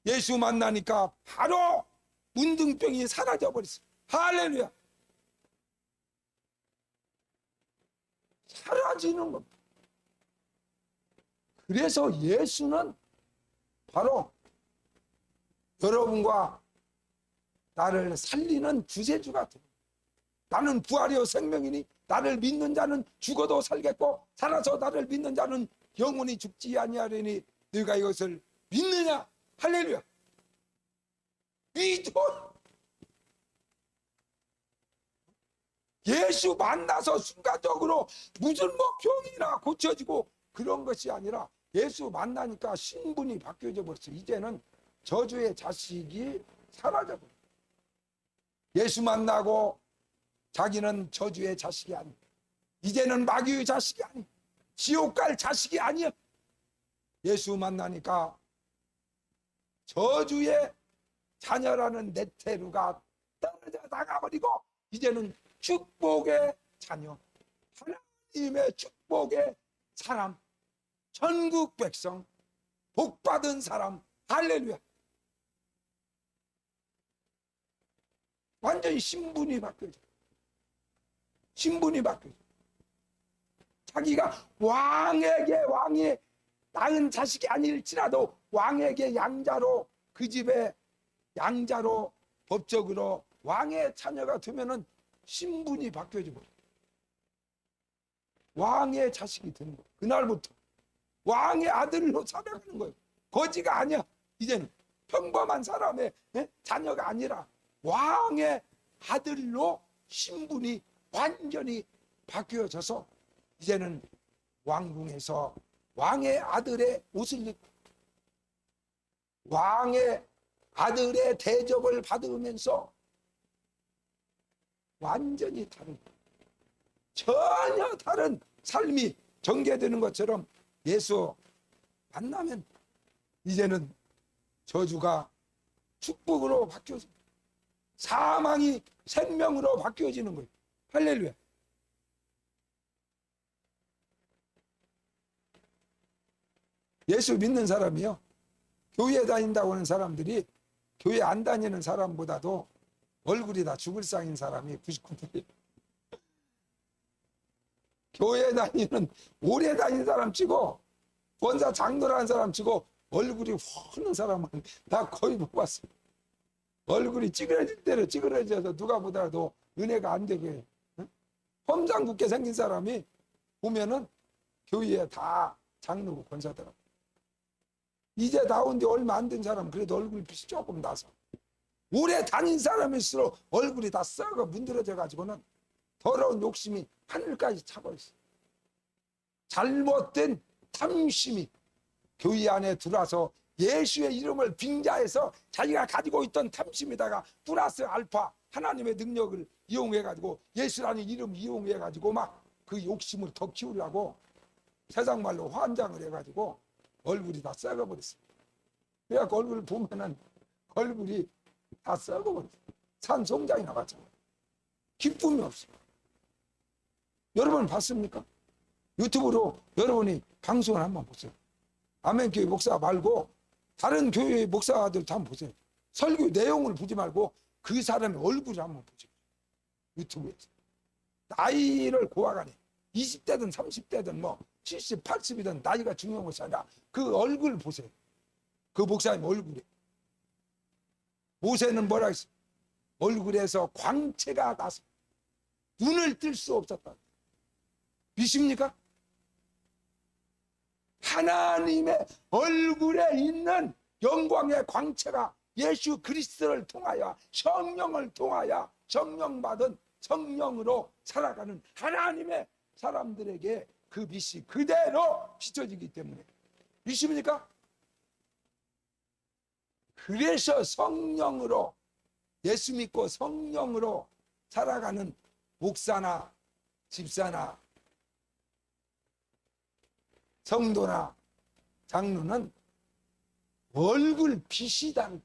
예수 만나니까 바로 문둥병이 사라져 버렸어. 할렐루야. 사라지는 겁니다. 그래서 예수는 바로 여러분과 나를 살리는 구세주가 됩니다. 나는 부활이요 생명이니 나를 믿는 자는 죽어도 살겠고 살아서 나를 믿는 자는 영원히 죽지 아니하리니 너희가 이것을 믿느냐? 할렐루야. 믿어. 예수 만나서 순간적으로 무슨 뭐 병이나 고쳐지고 그런 것이 아니라 예수 만나니까 신분이 바뀌어져 버렸어. 이제는 저주의 자식이 사라져 버렸어. 예수 만나고 자기는 저주의 자식이 아니야. 이제는 마귀의 자식이 아니야. 지옥 갈 자식이 아니야. 예수 만나니까 저주의 자녀라는 네테루가 떨어져 나가버리고 이제는 축복의 자녀, 하나님의 축복의 사람, 천국 백성, 복받은 사람. 할렐루야. 완전히 신분이 바뀌어져. 신분이 바뀌어져. 자기가 왕이 낳은 자식이 아닐지라도 왕에게 양자로, 그 집에 양자로 법적으로 왕의 자녀가 되면은 신분이 바뀌어져 버려. 왕의 자식이 되는 거예요. 그날부터 왕의 아들로 살아가는 거예요. 거지가 아니야. 이제는 평범한 사람의 자녀가 아니라 왕의 아들로 신분이 완전히 바뀌어져서 이제는 왕궁에서 왕의 아들의 옷을 입고 왕의 아들의 대접을 받으면서 완전히 다른, 전혀 다른 삶이 전개되는 것처럼 예수 만나면 이제는 저주가 축복으로 바뀌어서 사망이 생명으로 바뀌어지는 거예요. 할렐루야. 예수 믿는 사람이요, 교회 다닌다고 하는 사람들이 교회 안 다니는 사람보다도 얼굴이 다 죽을 상인 사람이 99%예요. 교회 다니는, 오래 다닌 사람 치고 권사 장로라는 사람 치고 얼굴이 훤한 사람은 다 거의 못 봤어요. 얼굴이 찌그러질 대로 찌그러져서 누가 보더라도 은혜가 안 되게 해요. 험상궂게 생긴 사람이 보면은 교회에 다 장로고 권사더라고요. 이제 나온 지 얼마 안 된 사람 그래도 얼굴빛이 조금 나서, 오래 다닌 사람일수록 얼굴이 다 썩어 문드러져 가지고는 더러운 욕심이 하늘까지 차고 있어. 잘못된 탐심이 교회 안에 들어와서 예수의 이름을 빙자해서 자기가 가지고 있던 탐심에다가 플러스 알파 하나님의 능력을 이용해 가지고 예수라는 이름 이용해 가지고 막 그 욕심을 더 키우려고 세상 말로 환장을 해 가지고 얼굴이 다 썩어버렸어요. 그래갖고 얼굴을 보면은 얼굴이 다 썩어버렸어요. 산송장이나 마찬가지. 기쁨이 없어요. 여러분 봤습니까? 유튜브로 여러분이 방송을 한번 보세요. 아멘교회 목사 말고 다른 교회 목사들도 한번 보세요. 설교 내용을 보지 말고 그 사람의 얼굴을 한번 보세요. 유튜브에서. 나이를 고아가니 20대든 30대든 뭐 70, 80이든 나이가 중요한 것이 아니라 그 얼굴 보세요. 그 목사님 얼굴에. 모세는 뭐라 했어요? 얼굴에서 광채가 나서 눈을 뜰 수 없었다. 믿습니까? 하나님의 얼굴에 있는 영광의 광채가 예수 그리스도를 통하여 성령을 통하여 성령 받은 성령으로 살아가는 하나님의 사람들에게 그 빛이 그대로 비춰지기 때문에. 믿습니까? 그래서 성령으로, 예수 믿고 성령으로 살아가는 목사나 집사나 성도나 장로는 얼굴 빛이 다른,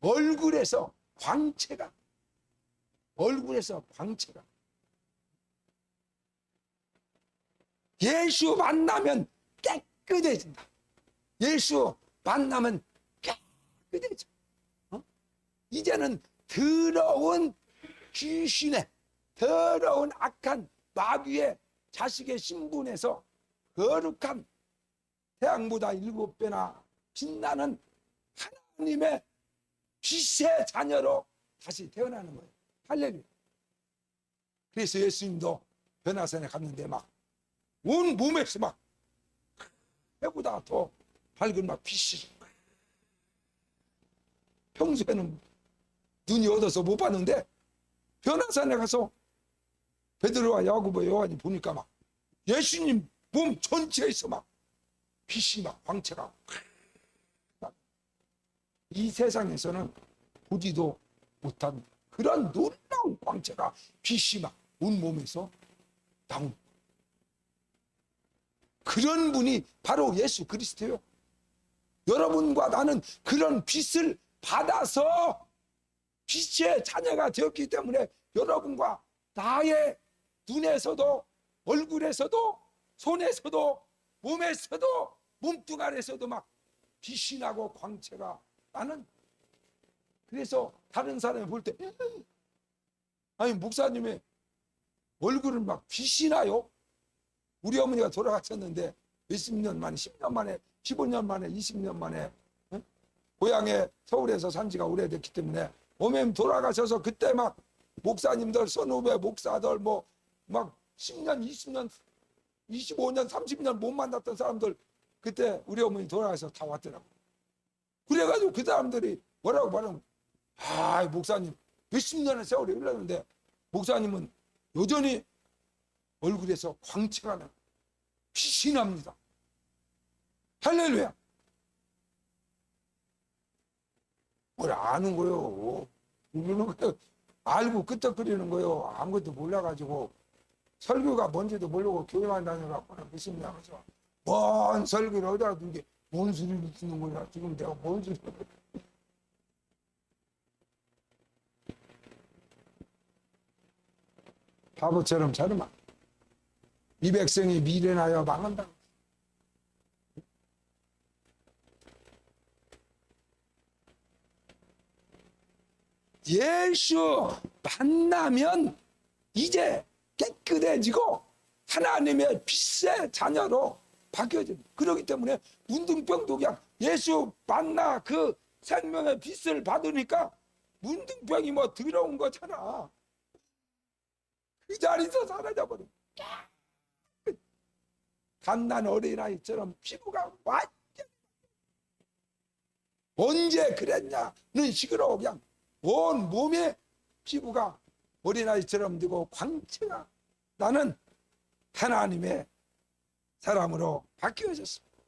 얼굴에서 광채가, 예수 만나면 깨끗해진다. 예수 만나면 깨끗해져. 이제는 더러운 귀신의, 더러운 악한 마귀의 자식의 신분에서 거룩한 태양보다 7배나 빛나는 하나님의 빛의 자녀로 다시 태어나는 거예요. 할렐루야. 그래서 예수님도 변화산에 갔는데 막 온 몸에서 막 해보다 더 밝은 막 빛이, 평소에는 눈이 어두워서 못 봤는데 변화산에 가서 베드로와 야고보 요한이 보니까 막 예수님 몸 전체에서 막 빛이 막 광채가, 이 세상에서는 보지도 못한 그런 놀라운 광채가, 빛이 막 온몸에서 나온 그런 분이 바로 예수 그리스도예요. 여러분과 나는 그런 빛을 받아서 빛의 자녀가 되었기 때문에 여러분과 나의 눈에서도 얼굴에서도 손에서도 몸에서도 몸뚱아리에서도 막 빛이 나고 광채가 나는. 그래서 다른 사람이 볼 때 아니 목사님의 얼굴은 막 빛이 나요. 우리 어머니가 돌아가셨는데 몇십 년 만에, 10년 만에, 15년 만에, 20년 만에, 응? 고향에 서울에서 산 지가 오래됐기 때문에 어머님 돌아가셔서 그때 막 목사님들, 선후배 목사들 뭐 막 10년, 20년, 25년, 30년 못 만났던 사람들 그때 우리 어머니 돌아가서 다 왔더라고. 그래가지고 그 사람들이 뭐라고 말하면, 아, 목사님 몇십 년의 세월이 흘렀는데 목사님은 여전히 얼굴에서 광채가 나, 빛이 납니다. 할렐루야. 뭘 아는 거요? 모르는 거요? 알고 끄떡거리는 거요? 아무것도 몰라가지고 설교가 뭔지도 모르고 교회만 다녀갖고는 무슨 양에서 뭔 설교를 어디다 둔 게 뭔 소리를 듣는 거야? 지금 내가 뭔 소리를. 바보처럼 자르마. 이 백성이 미련하여 망한다. 예수 만나면 이제 깨끗해지고 하나님의 빛의 자녀로 바뀌어집니다. 그렇기 때문에 문둥병도 그냥 예수 만나 그 생명의 빛을 받으니까 문둥병이 뭐 더러운 거잖아. 그 자리에서 사라져버려. 갓난 어린아이처럼 피부가 완전 언제 그랬냐는 식으로 그냥 온 몸에 피부가 어린아이처럼 되고 광채가 나는 하나님의 사람으로 바뀌어졌습니다.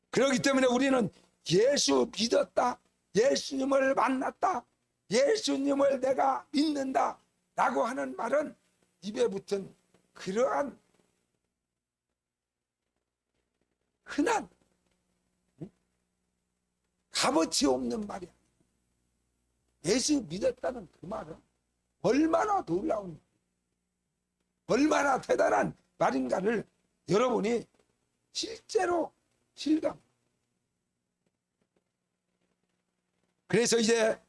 그렇기 때문에 우리는 예수 믿었다, 예수님을 만났다, 예수님을 내가 믿는다 라고 하는 말은 입에 붙은 그러한 흔한 값어치 없는 말이야. 예수 믿었다는 그 말은 얼마나 놀라운, 얼마나 대단한 말인가를 여러분이 실제로 실감. 그래서 이제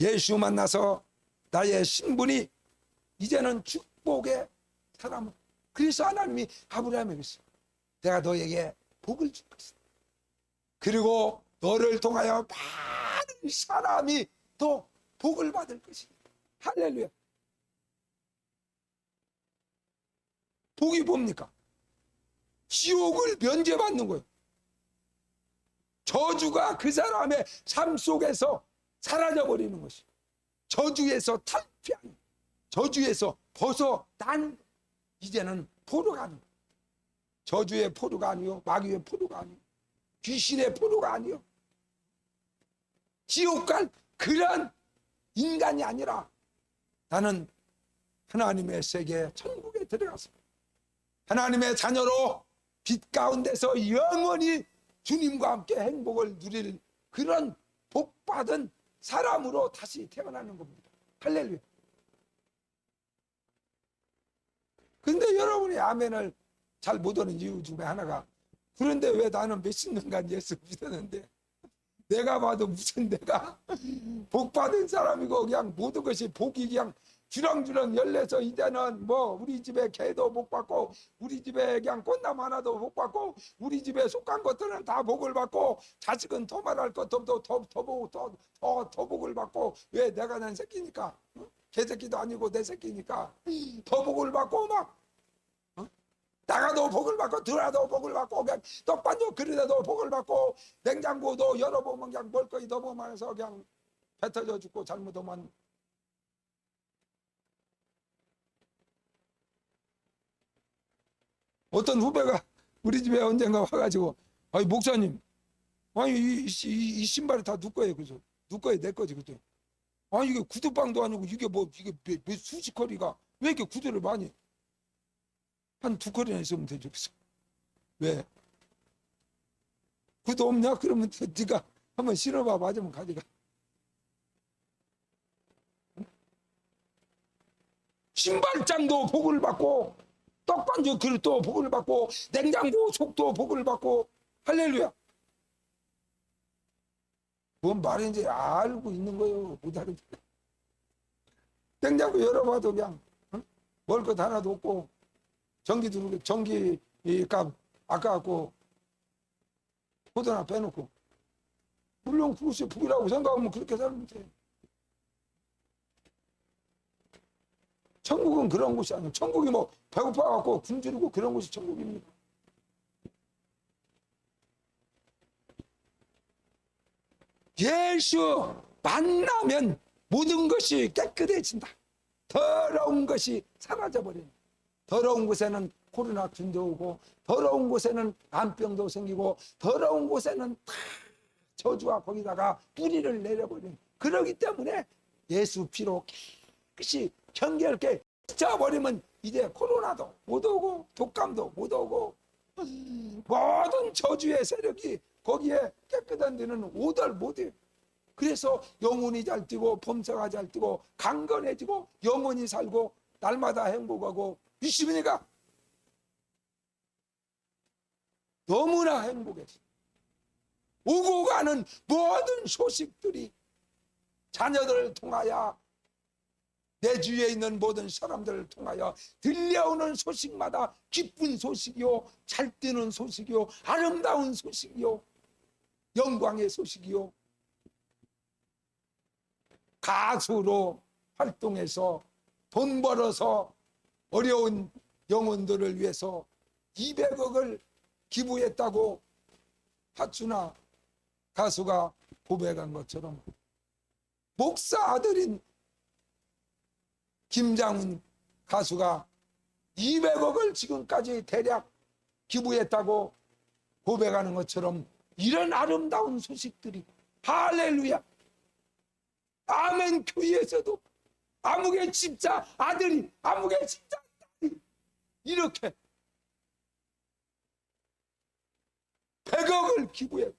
예수 만나서 나의 신분이 이제는 축복의 사람. 그래서 하나님이 아브라함에게 그랬어요. 내가 너에게 복을 줄 것이다. 그리고 너를 통하여 많은 사람이 또 복을 받을 것이다. 할렐루야. 복이 뭡니까? 지옥을 면제받는 거예요. 저주가 그 사람의 삶 속에서 사라져버리는 것이, 저주에서 탈피하는, 저주에서 벗어나는, 이제는 포로가 아니고, 저주의 포로가 아니요, 마귀의 포로가 아니요, 귀신의 포로가 아니요, 지옥 갈 그런 인간이 아니라 나는 하나님의 세계 천국에 들어갔습니다. 하나님의 자녀로 빛 가운데서 영원히 주님과 함께 행복을 누릴 그런 복받은 사람으로 다시 태어나는 겁니다. 할렐루야. 근데 여러분이 아멘을 잘 못하는 이유 중에 하나가, 그런데 왜 나는 몇십 년간 예수 믿었는데 내가 봐도 무슨 내가 복받은 사람이고 그냥 모든 것이 복이 그냥 주렁주렁 열려서 이제는 뭐 우리 집에 개도 복 받고 우리 집에 그냥 꽃나무 하나도 복 받고 우리 집에 속한 것들은 다 복을 받고 자식은 더 말할 것도 더 복을 받고, 왜 내가 난 새끼니까, 개새끼도 아니고 내 새끼니까 더 복을 받고 막 나가도 복을 받고 들어가도 복을 받고 그냥 떡반죽 그릇에도 복을 받고 냉장고도 열어보면 그냥 먹거리 너무 많아서 그냥 뱉어져 죽고 잘못하면. 어떤 후배가 우리 집에 언젠가 와가지고, 아니 목사님, 아니 이 신발이 다 누구 거예요? 그래서 누구 거예요? 내 거지. 그때 아니 이게 구두방도 아니고 이게 뭐 이게 몇 수십 거리가 왜 이렇게 구두를 많이, 한 두 거리나 있으면 되죠. 그래서 왜 구두 없냐? 그러면 네가 한번 신어봐, 맞으면 가져가. 신발장도 복을 받고 떡반죽 그릇도 복을 받고 냉장고 속도 복을 받고. 할렐루야. 뭔 말인지 알고 있는 거예요. 못 알아듣. 냉장고 열어봐도 그냥 먹을 것 하나도 없고 전기 들어오고 전기 값 아까웠고 포도나 빼놓고 물론 그것이 북이라고 생각하면 그렇게 살면 돼. 천국은 그런 곳이 아니에요. 천국이 뭐 배고파갖고 굶주리고 그런 곳이 천국입니다. 예수 만나면 모든 것이 깨끗해진다. 더러운 것이 사라져버린다. 더러운 곳에는 코로나菌도 오고 더러운 곳에는 암병도 생기고 더러운 곳에는 다 저주와 거기다가 뿌리를 내려버리는, 그러기 때문에 예수 피로 깨끗이 정결케 씻어버리면 이제 코로나도 못 오고 독감도 못 오고 모든 저주의 세력이 거기에 깨끗한 데는 오들 못해요. 그래서 영혼이 잘 뛰고 범사가 잘 뛰고 강건해지고 영혼이 살고 날마다 행복하고 믿습니까? 너무나 행복해져. 오고 가는 모든 소식들이 자녀들을 통하여 내 주위에 있는 모든 사람들을 통하여 들려오는 소식마다 기쁜 소식이요, 잘 뛰는 소식이요, 아름다운 소식이요, 영광의 소식이요, 가수로 활동해서 돈 벌어서 어려운 영혼들을 위해서 200억을 기부했다고 하춘아 가수가 고백한 것처럼 목사 아들인 김장훈 가수가 200억을 지금까지 대략 기부했다고 고백하는 것처럼 이런 아름다운 소식들이, 할렐루야, 아멘, 교회에서도 아무개 집사 아들이, 아무개 집사 딸이 이렇게 100억을 기부했고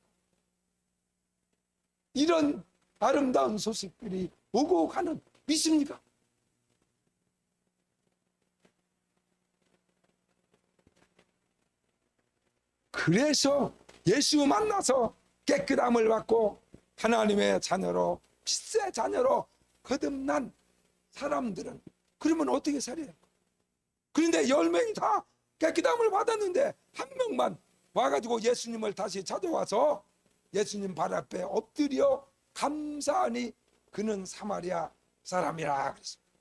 이런 아름다운 소식들이 오고 가는, 믿습니까? 그래서 예수 만나서 깨끗함을 받고 하나님의 자녀로, 빛의 자녀로 거듭난 사람들은 그러면 어떻게 살아요? 그런데 10명이 다 깨끗함을 받았는데 한 명만 와가지고 예수님을 다시 찾아와서 예수님 발 앞에 엎드려 감사하니 그는 사마리아 사람이라 그랬습니다.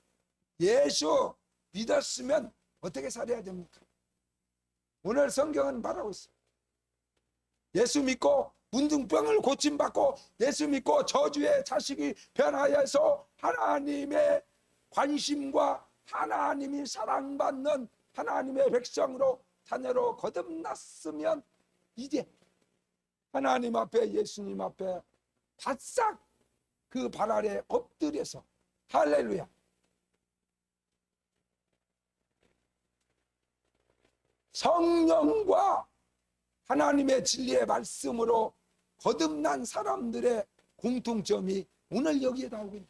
예수 믿었으면 어떻게 살아야 됩니까? 오늘 성경은 말하고 있습니다. 예수 믿고 문둥병을 고침받고 예수 믿고 저주의 자식이 변하여서 하나님의 관심과 하나님이 사랑받는 하나님의 백성으로 자녀로 거듭났으면 이제 하나님 앞에, 예수님 앞에 바싹 그 발 아래 엎드려서 할렐루야, 성령과 하나님의 진리의 말씀으로 거듭난 사람들의 공통점이 오늘 여기에 나오고 있다.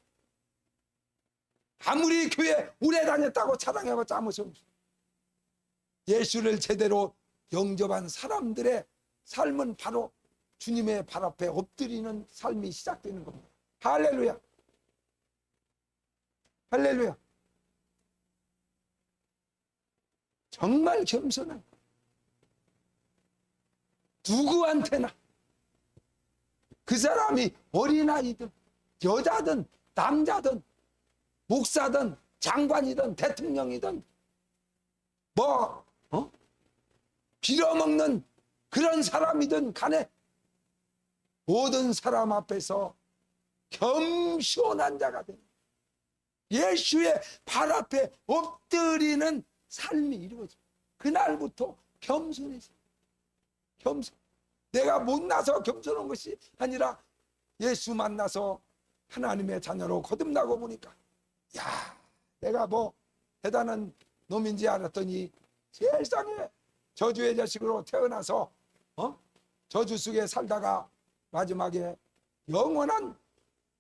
아무리 교회 오래 다녔다고 자랑해봤자 아무 소용없어. 예수를 제대로 영접한 사람들의 삶은 바로 주님의 발 앞에 엎드리는 삶이 시작되는 겁니다. 할렐루야, 할렐루야. 정말 겸손한, 누구한테나 그 사람이 어린아이든 여자든 남자든 목사든 장관이든 대통령이든 빌어먹는 그런 사람이든 간에 모든 사람 앞에서 겸손한 자가 되는, 예수의 발 앞에 엎드리는 삶이 이루어져. 그날부터 겸손해져. 겸손. 내가 못나서 겸손한 것이 아니라 예수 만나서 하나님의 자녀로 거듭나고 보니까, 야, 내가 뭐 대단한 놈인지 알았더니 세상에 저주의 자식으로 태어나서 저주 속에 살다가 마지막에 영원한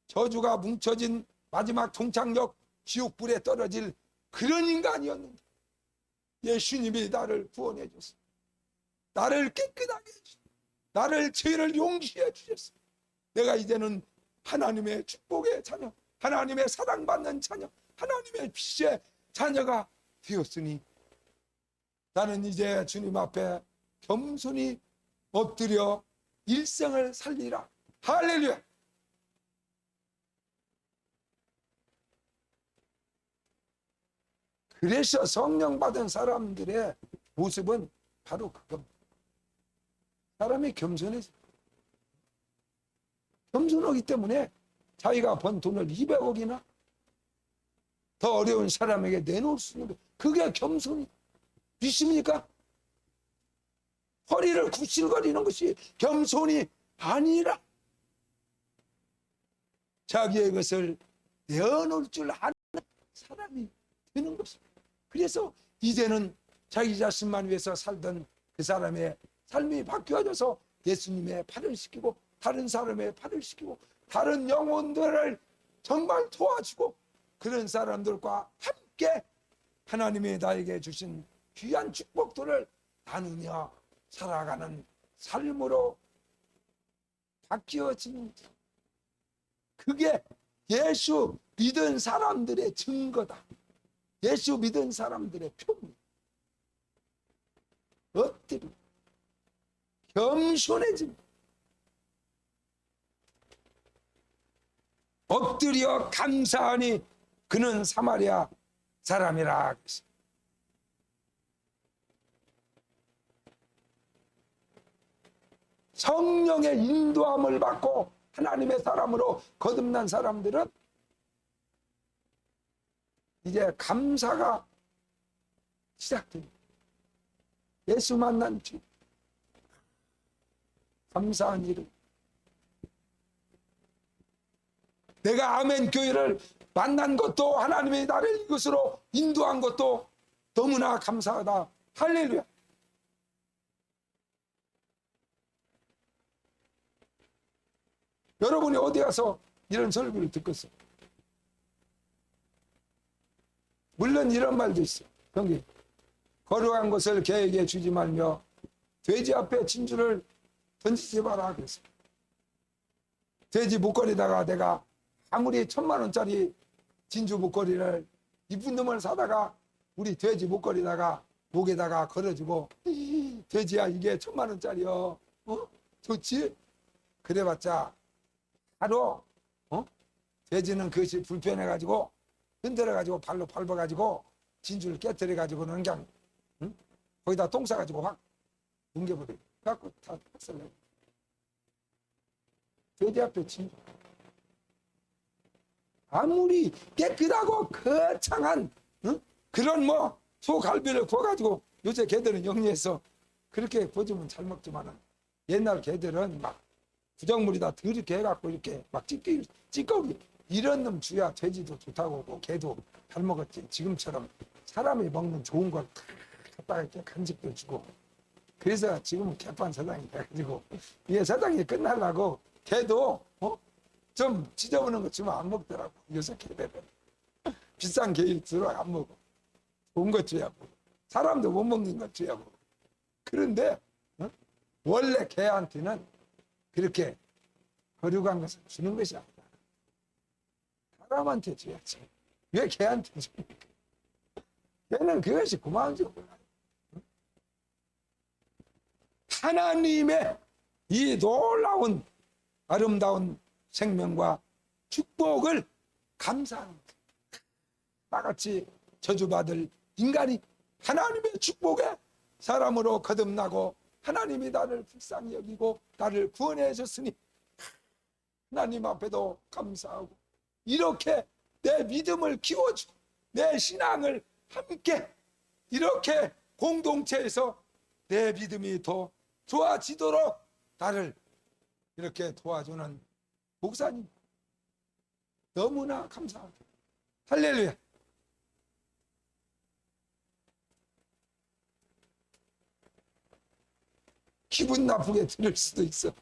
저주가 뭉쳐진 마지막 종착역 지옥불에 떨어질 그런 인간이었는데 예수님이 나를 구원해 줬어. 나를 깨끗하게 해주셨어. 나를 죄를 용서해 주셨어. 내가 이제는 하나님의 축복의 자녀, 하나님의 사랑받는 자녀, 하나님의 빛의 자녀가 되었으니 나는 이제 주님 앞에 겸손히 엎드려 일생을 살리라. 할렐루야. 그래서 성령 받은 사람들의 모습은 바로 그겁니다. 사람이 겸손해져. 겸손하기 때문에 자기가 번 돈을 200억이나 더 어려운 사람에게 내놓을 수 있는 거예요. 그게 겸손이. 믿습니까? 허리를 구실거리는 것이 겸손이 아니라 자기의 것을 내어놓을 줄 아는 사람이 되는 것입니다. 그래서 이제는 자기 자신만 위해서 살던 그 사람의 삶이 바뀌어져서 예수님의 팔을 씻기고 다른 사람의 팔을 씻기고 다른 영혼들을 정말 도와주고 그런 사람들과 함께 하나님이 나에게 주신 귀한 축복들을 나누며 살아가는 삶으로 바뀌어진, 그게 예수 믿은 사람들의 증거다. 예수 믿은 사람들의 표입니다. 엎드려 겸손해집니다. 엎드려 감사하니 그는 사마리아 사람이라. 성령의 인도함을 받고 하나님의 사람으로 거듭난 사람들은 이제 감사가 시작됩니다. 예수 만난 뒤 감사한 일은, 내가 아멘 교회를 만난 것도 하나님이 나를 이것으로 인도한 것도 너무나 감사하다. 할렐루야. 여러분이 어디 가서 이런 설교를 듣겠어요? 물론 이런 말도 있어요. 여기 거룩한 것을 개에게 주지 말며 돼지 앞에 진주를 던지지 마라 그랬어요. 돼지 목걸이다가 내가 아무리 1000만원짜리 진주 목걸이를 이쁜 놈을 사다가 우리 돼지 목걸이다가 목에다가 걸어주고, 돼지야 이게 1000만원짜리요 좋지? 그래봤자 바로 돼지는 그것이 불편해가지고 흔들어가지고 발로 밟아가지고 진주를 깨뜨려가지고는 그냥 거기다 똥 싸가지고 확 뭉개버려. 갖고 다 박살내. 돼지 앞에 진주. 아무리 깨끗하고 거창한 그런 소갈비를 구워가지고, 요새 개들은 영리해서 그렇게 구워주면 잘 먹지만은 옛날 개들은 막 부정물이다 더럽게 해갖고 이렇게 막 찌꺼기 이런 놈 주야 돼지도 좋다고 하고 개도 잘 먹었지. 지금처럼 사람이 먹는 좋은 걸 다 갖다가 이렇게 간직도 주고. 그래서 지금은 개판 세상이 돼가지고 이게 세상이 끝나려고 개도 좀 지저분한 거 주면 안 먹더라고. 요새 개들은 비싼 개일수록 안 먹어. 좋은 거 줘야 먹어. 사람도 못 먹는 거 줘야 먹어. 그런데 원래 개한테는 그렇게 거룩한 것을 주는 것이 아니다. 사람한테 줘야지. 왜 개한테 줍니까? 개는 그것이 고마운 줄 몰라요. 하나님의 이 놀라운 아름다운 생명과 축복을 감사하는 것. 나같이 저주받을 인간이 하나님의 축복에 사람으로 거듭나고 하나님이 나를 불쌍히 여기고 나를 구원해 줬으니 하나님 앞에도 감사하고, 이렇게 내 믿음을 키워주고 내 신앙을 함께 이렇게 공동체에서 내 믿음이 더 좋아지도록 나를 이렇게 도와주는 목사님 너무나 감사합니다. 할렐루야. 기분 나쁘게 들을 수도 있어.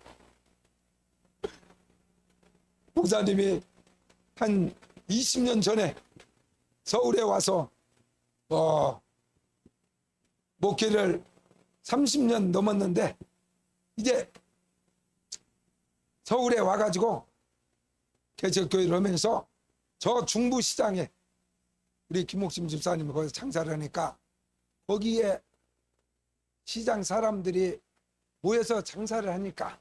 목사님이 한 20년 전에 서울에 와서 목회를 30년 넘었는데 이제 서울에 와가지고 개척교회를 하면서 저 중부시장에 우리 김옥심 집사님이 거기서 장사를 하니까 거기에 시장 사람들이 모여서 장사를 하니까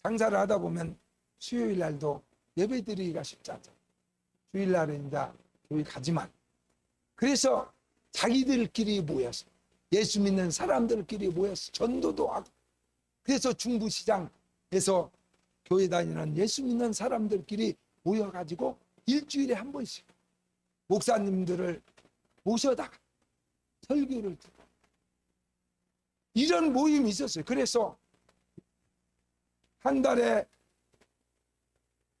장사를 하다 보면 수요일 날도 예배 드리기가 쉽지 않죠. 주일날은 이제 교회 가지만. 그래서 자기들끼리 모여서 예수 믿는 사람들끼리 모여서 전도도 하고, 그래서 중부시장에서 교회 다니는 예수 믿는 사람들끼리 모여가지고 일주일에 한 번씩 목사님들을 모셔다가 설교를 듣고 이런 모임이 있었어요. 그래서 한 달에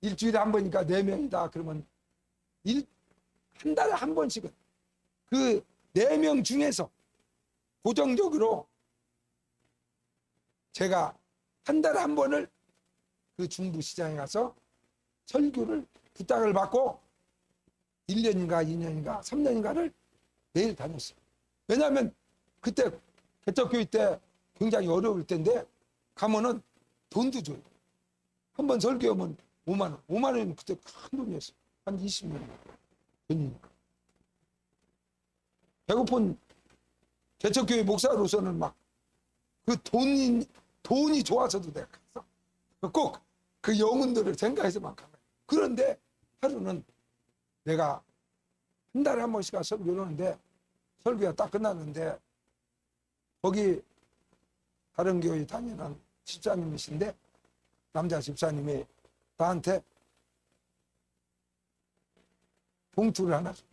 일주일에 한 번이니까 4명이다. 그러면 한 달에 한 번씩은 그 4명 중에서 고정적으로 제가 한 달에 한 번을 그 중부시장에 가서 설교를 부탁을 받고 1년인가 2년인가 3년인가를 매일 다녔어요. 왜냐하면 그때 개척교회 때 굉장히 어려울 때인데 가면은 돈도 줘요. 한 번 설교하면 5만 원. 5만 원이면 그때 큰 돈이었어요. 한 20년 전이니까. 배고픈 개척교회 목사로서는 막 그 돈이 좋아서도 내가 갔어. 꼭 그 영혼들을 생각해서만 간 거야. 그런데 하루는 내가 한 달에 한 번씩 가서 설교를 하는데 설교가 딱 끝났는데 거기 다른 교회 다니는 집사님이신데 남자 집사님이 나한테 봉투를 하나 줘.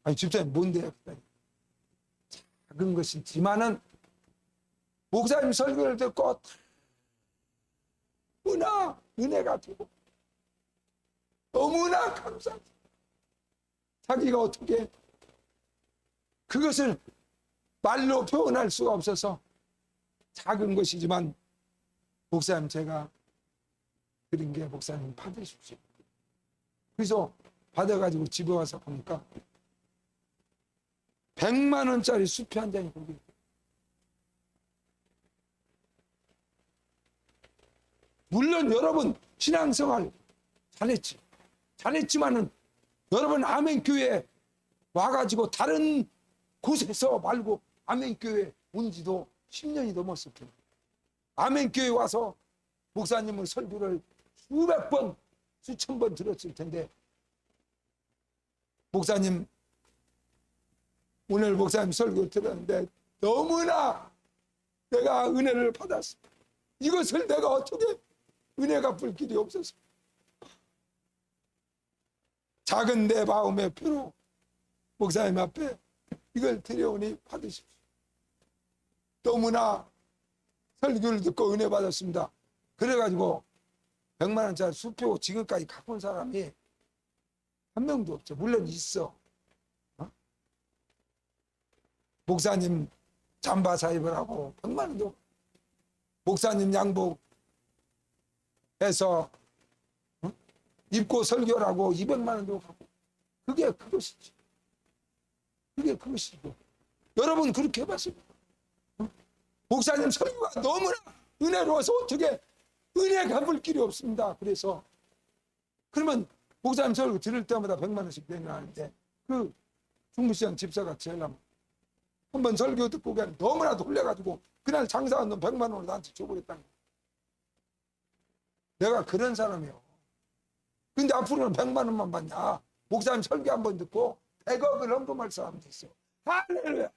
아니 집사님 뭔데요? 작은 것이지만은 목사님 설교를 듣고 너무나 은혜가 되고 너무나 감사하죠. 자기가 어떻게 그것을 말로 표현할 수가 없어서 작은 것이지만 목사님 제가 드린 게 목사님 받으십시오. 그래서 받아가지고 집에 와서 보니까 100만 원짜리 수표 한 장이 거기. 물론 여러분 신앙생활 잘했지만은 여러분 아멘교회 와가지고 다른 곳에서 말고 아멘교회 온 지도 10년이 넘었을 텐데 아멘교회 와서 목사님의 설교를 수백 번 수천 번 들었을 텐데 목사님 오늘 목사님 설교 들었는데 너무나 내가 은혜를 받았어. 이것을 내가 어떻게 은혜 갚을 길이 없어서 작은 내 마음의 표로 목사님 앞에 이걸 드려오니 받으십시오. 너무나 설교를 듣고 은혜 받았습니다. 그래가지고 100만 원짜리 수표 지금까지 갖고 온 사람이 한 명도 없죠. 물론 있어. 목사님 잠바 사입을 하고 100만 원도 목사님 양복 해서 입고 설교를 하고 200만 원도 갖고 그게 그것이지. 그게 그것이고 여러분 그렇게 해봤습니까? 목사님 설교가 너무나 은혜로워서 어떻게 은혜 갚을 길이 없습니다. 그래서 그러면 목사님 설교 들을 때마다 100만 원씩 내놔는데 그 중부시장 집사가 제일 한번 설교 듣고 그냥 너무나 놀래가지고 그날 장사한 돈 100만 원을 나한테 줘버렸다는 거야. 내가 그런 사람이요. 근데 앞으로는 100만 원만 받냐. 목사님 설교 한번 듣고 100억을 헌금할 사람도 있어. 할렐루야.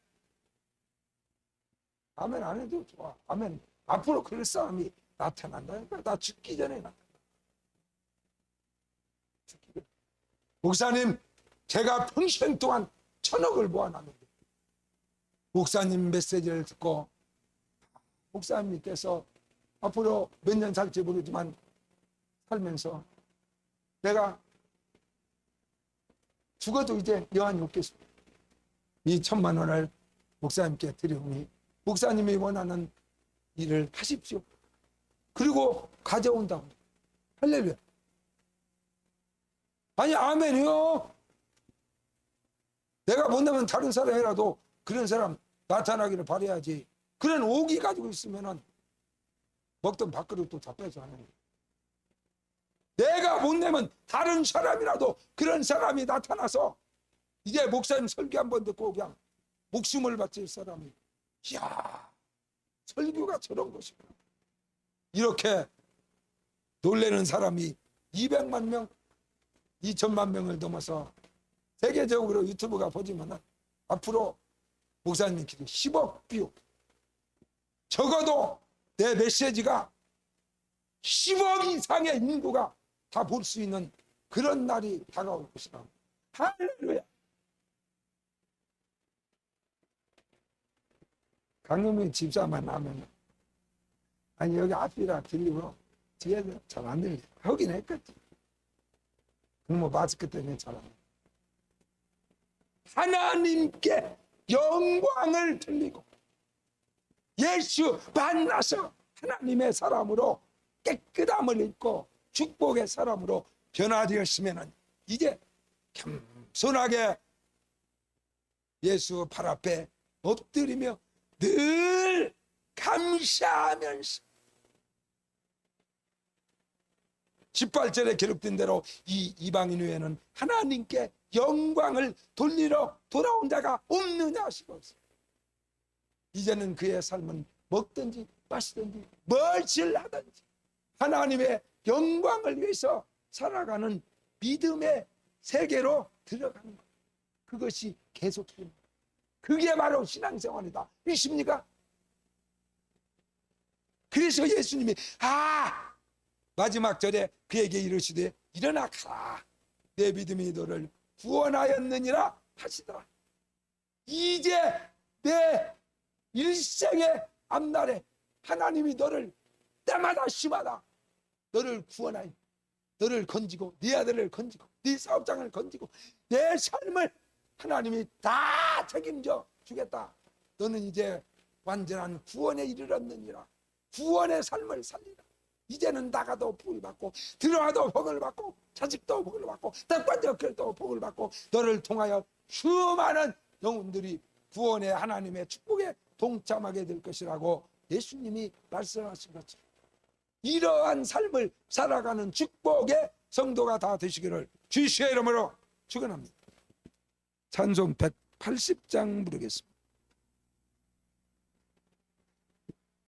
아멘 안 해도 좋아. 아멘. 앞으로 그럴 사람이 나타난다니까. 나 죽기 전에 나타난다. 목사님 제가 평생 동안 1000억을 모아놨는데 목사님 메시지를 듣고 목사님께서 앞으로 몇 년 살지 모르지만 살면서 내가 죽어도 이제 여한이 없겠습니다. 이 1000만 원을 목사님께 드리오니 목사님이 원하는 일을 하십시오. 그리고 가져온다고. 할렐루야. 아니 아멘이요. 내가 못나면 다른 사람이라도 그런 사람 나타나기를 바라야지. 그런 오기 가지고 있으면은 먹던 밥그릇도 다 빼서 하는 거예요. 내가 못 내면 다른 사람이라도 그런 사람이 나타나서 이제 목사님 설교 한 번 듣고 그냥 목숨을 바칠 사람이, 이야, 설교가 저런 것이구나. 이렇게 놀라는 사람이 200만 명, 2천만 명을 넘어서 세계적으로 유튜브가 보지만 앞으로 목사님 기도 10억 뷰, 적어도 내 메시지가 10억 이상의 인구가 다 볼 수 있는 그런 날이 다가올 것이다. 할렐루야. 강용민 집사만 하면, 아니 여기 앞이라 들리고 뒤에는 잘 안 들려. 하긴 했겠지. 뭐 마스크 때문에 잘 안 들려. 하나님께 영광을 돌리고 예수 만나서 하나님의 사람으로 깨끗함을 입고 축복의 사람으로 변화되었으면 이제 겸손하게 예수 발 앞에 엎드리며 늘 감사하면서 18절에 기록된 대로 이 이방인 외에는 하나님께 영광을 돌리러 돌아온 자가 없느냐 하시고, 이제는 그의 삶은 먹든지 마시든지 뭘 하든지 하나님의 영광을 위해서 살아가는 믿음의 세계로 들어가는 것. 그것이 계속됩니다. 그게 바로 신앙생활이다. 믿습니까? 그래서 예수님이 마지막 절에 그에게 이르시되 일어나 가라, 내 믿음이 너를 구원하였느니라 하시더라. 이제 내 일생의 앞날에 하나님이 너를 때마다 시마다 너를 구원하여 너를 건지고 네 아들을 건지고 네 사업장을 건지고 내 삶을 하나님이 다 책임져 주겠다. 너는 이제 완전한 구원에 이르렀느니라. 구원의 삶을 살리라. 이제는 나가도 복을 받고 들어와도 복을 받고 자식도 복을 받고 떡반적들도 복을 받고 너를 통하여 수많은 영혼들이 구원의 하나님의 축복에 동참하게 될 것이라고 예수님이 말씀하신 것처럼 이러한 삶을 살아가는 축복의 성도가 다 되시기를 주의 이름으로 축원합니다. 찬송 180장 부르겠습니다.